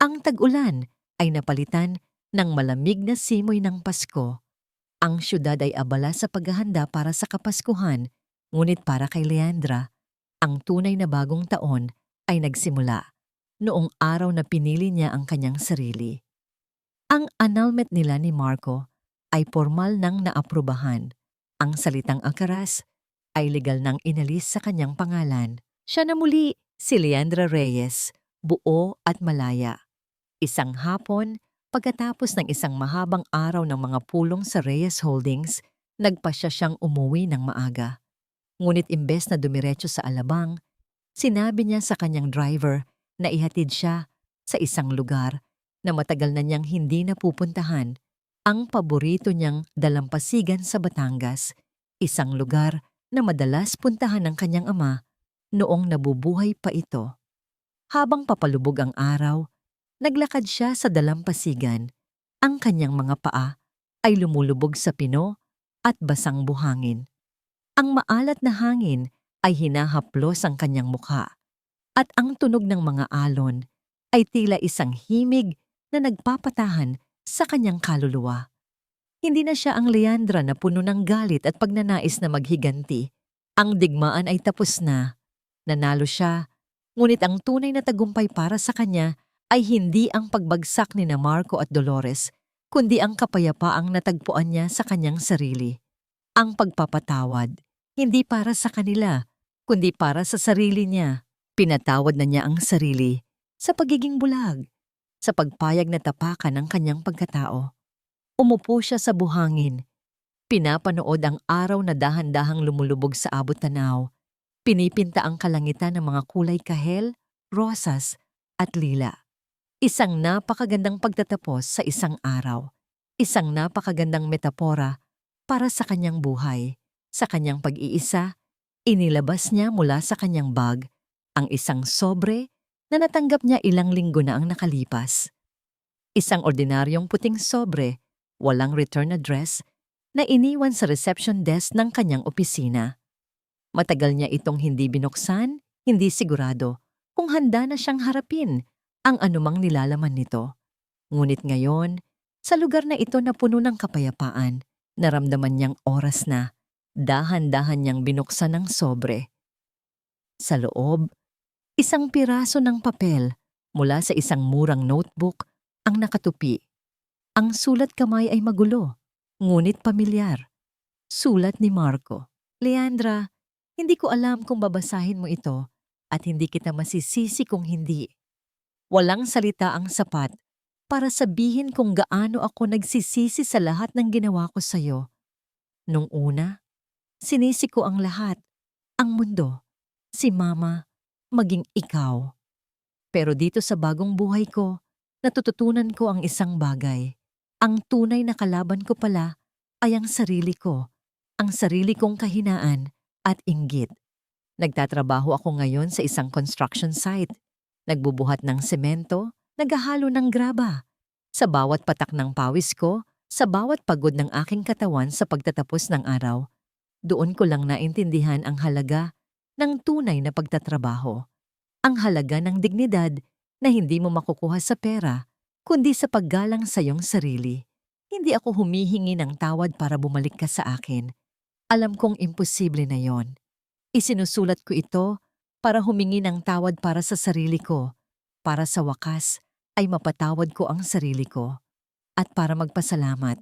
Ang tag-ulan ay napalitan ng malamig na simoy ng Pasko. Ang syudad ay abala sa paghahanda para sa Kapaskuhan, ngunit para kay Leandra, ang tunay na bagong taon ay nagsimula noong araw na pinili niya ang kanyang sarili. Ang annulment nila ni Marco ay formal nang naaprubahan. Ang salitang akaras ay legal nang inalis sa kanyang pangalan. Siya na muli, si Leandra Reyes, buo at malaya. Isang hapon, pagkatapos ng isang mahabang araw ng mga pulong sa Reyes Holdings, nagpasya siyang umuwi ng maaga. Ngunit imbes na dumiretso sa alabang, sinabi niya sa kanyang driver na ihatid siya sa isang lugar na matagal na niyang hindi napupuntahan, ang paborito niyang dalampasigan sa Batangas, isang lugar na madalas puntahan ng kanyang ama noong nabubuhay pa ito. Habang papalubog ang araw, naglakad siya sa dalampasigan. Ang kanyang mga paa ay lumulubog sa pino at basang buhangin. Ang maalat na hangin ay hinahaplos ang kanyang mukha. At ang tunog ng mga alon ay tila isang himig na nagpapatahan sa kanyang kaluluwa. Hindi na siya ang Leandra na puno ng galit at pagnanais na maghiganti. Ang digmaan ay tapos na. Nanalo siya, ngunit ang tunay na tagumpay para sa kanya ay hindi ang pagbagsak ni na Marco at Dolores, kundi ang kapayapaang natagpuan niya sa kanyang sarili. Ang pagpapatawad, hindi para sa kanila, kundi para sa sarili niya. Pinatawad na niya ang sarili sa pagiging bulag, sa pagpayag na tapakan ng kanyang pagkatao. Umupo siya sa buhangin. Pinapanood ang araw na dahan-dahang lumulubog sa abot-tanaw. Pinipinta ang kalangitan ng mga kulay kahel, rosas, at lila. Isang napakagandang pagtatapos sa isang araw. Isang napakagandang metapora para sa kanyang buhay. Sa kanyang pag-iisa, inilabas niya mula sa kanyang bag ang isang sobre na natanggap niya ilang linggo na ang nakalipas. Isang ordinaryong puting sobre, walang return address, na iniwan sa reception desk ng kanyang opisina. Matagal niya itong hindi binuksan, hindi sigurado kung handa na siyang harapin ang anumang nilalaman nito. Ngunit ngayon, sa lugar na ito na puno ng kapayapaan, naramdaman niyang oras na. Dahan-dahan niyang binuksan ang sobre. Sa loob, isang piraso ng papel mula sa isang murang notebook ang nakatupi. Ang sulat kamay ay magulo, ngunit pamilyar. Sulat ni Marco. Leandra, hindi ko alam kung babasahin mo ito at hindi kita masisisi kung hindi. Walang salita ang sapat para sabihin kung gaano ako nagsisisi sa lahat ng ginawa ko sa'yo. Nung una, sinisi ko ang lahat, ang mundo, si Mama, maging ikaw. Pero dito sa bagong buhay ko, natututunan ko ang isang bagay. Ang tunay na kalaban ko pala ay ang sarili ko, ang sarili kong kahinaan at inggit. Nagtatrabaho ako ngayon sa isang construction site. Nagbubuhat ng semento, naghahalo ng graba. Sa bawat patak ng pawis ko, sa bawat pagod ng aking katawan sa pagtatapos ng araw, doon ko lang naintindihan ang halaga ng tunay na pagtatrabaho. Ang halaga ng dignidad na hindi mo makukuha sa pera, kundi sa paggalang sa iyong sarili. Hindi ako humihingi ng tawad para bumalik ka sa akin. Alam kong imposible na yon. Isinusulat ko ito para humingi ng tawad para sa sarili ko, para sa wakas ay mapatawad ko ang sarili ko, at para magpasalamat.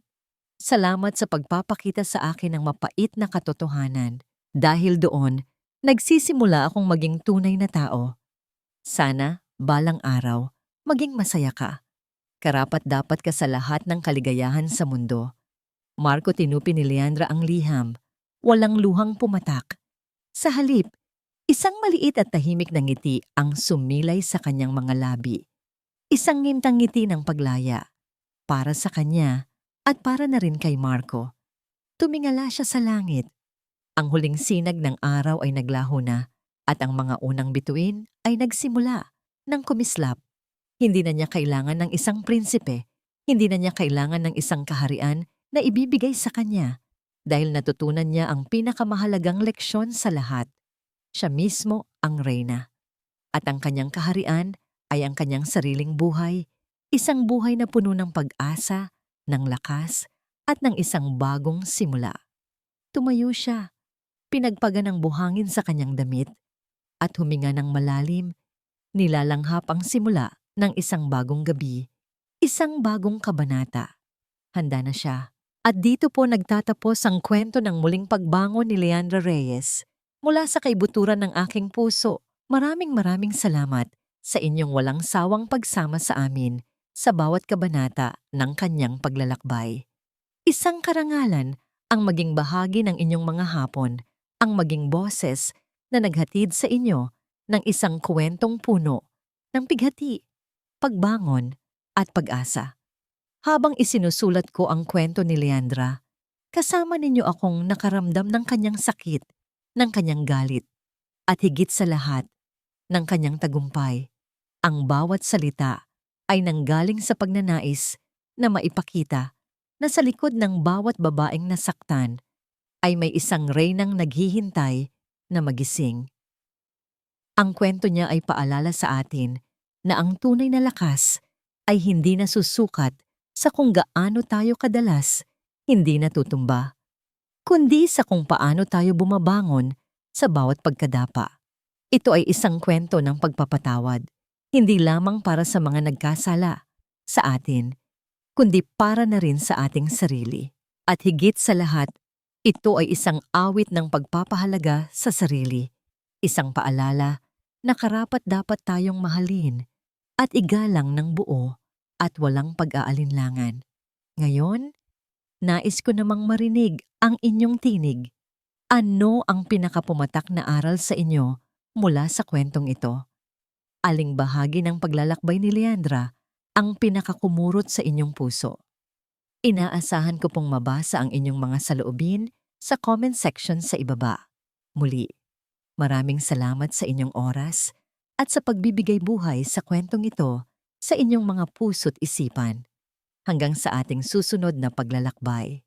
Salamat sa pagpapakita sa akin ng mapait na katotohanan. Dahil doon, nagsisimula akong maging tunay na tao. Sana, balang araw, maging masaya ka. Karapat-dapat ka sa lahat ng kaligayahan sa mundo. Marco tinupi ni Leandra ang liham. Walang luhang pumatak. Sa halip, isang maliit at tahimik na ngiti ang sumilay sa kanyang mga labi. Isang ngintang ngiti ng paglaya. Para sa kanya at para na rin kay Marco. Tumingala siya sa langit. Ang huling sinag ng araw ay naglaho na at ang mga unang bituin ay nagsimula ng kumislap. Hindi na niya kailangan ng isang prinsipe. Hindi na niya kailangan ng isang kaharian na ibibigay sa kanya. Dahil natutunan niya ang pinakamahalagang leksyon sa lahat. Siya mismo ang reyna. At ang kanyang kaharian ay ang kanyang sariling buhay, isang buhay na puno ng pag-asa, ng lakas, at ng isang bagong simula. Tumayo siya, pinagpaga ng buhangin sa kanyang damit, at huminga ng malalim, nilalanghap ang simula ng isang bagong gabi, isang bagong kabanata. Handa na siya. At dito po nagtatapos ang kwento ng muling pagbangon ni Leandra Reyes. Mula sa kaibuturan ng aking puso, maraming salamat sa inyong walang sawang pagsama sa amin sa bawat kabanata ng kanyang paglalakbay. Isang karangalan ang maging bahagi ng inyong mga hapon, ang maging boses na naghatid sa inyo ng isang kwentong puno ng pighati, pagbangon at pag-asa. Habang isinusulat ko ang kwento ni Leandra, kasama ninyo akong nakaramdam ng kanyang sakit, ng kanyang galit, at higit sa lahat, ng kanyang tagumpay. Ang bawat salita ay nanggaling sa pagnanais na maipakita na sa likod ng bawat babaeng nasaktan ay may isang reynang naghihintay na magising. Ang kwento niya ay paalala sa atin na ang tunay na lakas ay hindi nasusukat sa kung gaano tayo kadalas hindi natutumba, kundi sa kung paano tayo bumabangon sa bawat pagkadapa. Ito ay isang kwento ng pagpapatawad, hindi lamang para sa mga nagkasala sa atin, kundi para na rin sa ating sarili. At higit sa lahat, ito ay isang awit ng pagpapahalaga sa sarili, isang paalala na karapat-dapat tayong mahalin at igalang ng buo at walang pag-aalinlangan. Ngayon, nais ko namang marinig ang inyong tinig. Ano ang pinakapumatak na aral sa inyo mula sa kwentong ito? Aling bahagi ng paglalakbay ni Leandra ang pinakakumurot sa inyong puso? Inaasahan ko pong mabasa ang inyong mga saloobin sa comment section sa ibaba. Muli, maraming salamat sa inyong oras at sa pagbibigay buhay sa kwentong ito sa inyong mga puso't isipan. Hanggang sa ating susunod na paglalakbay.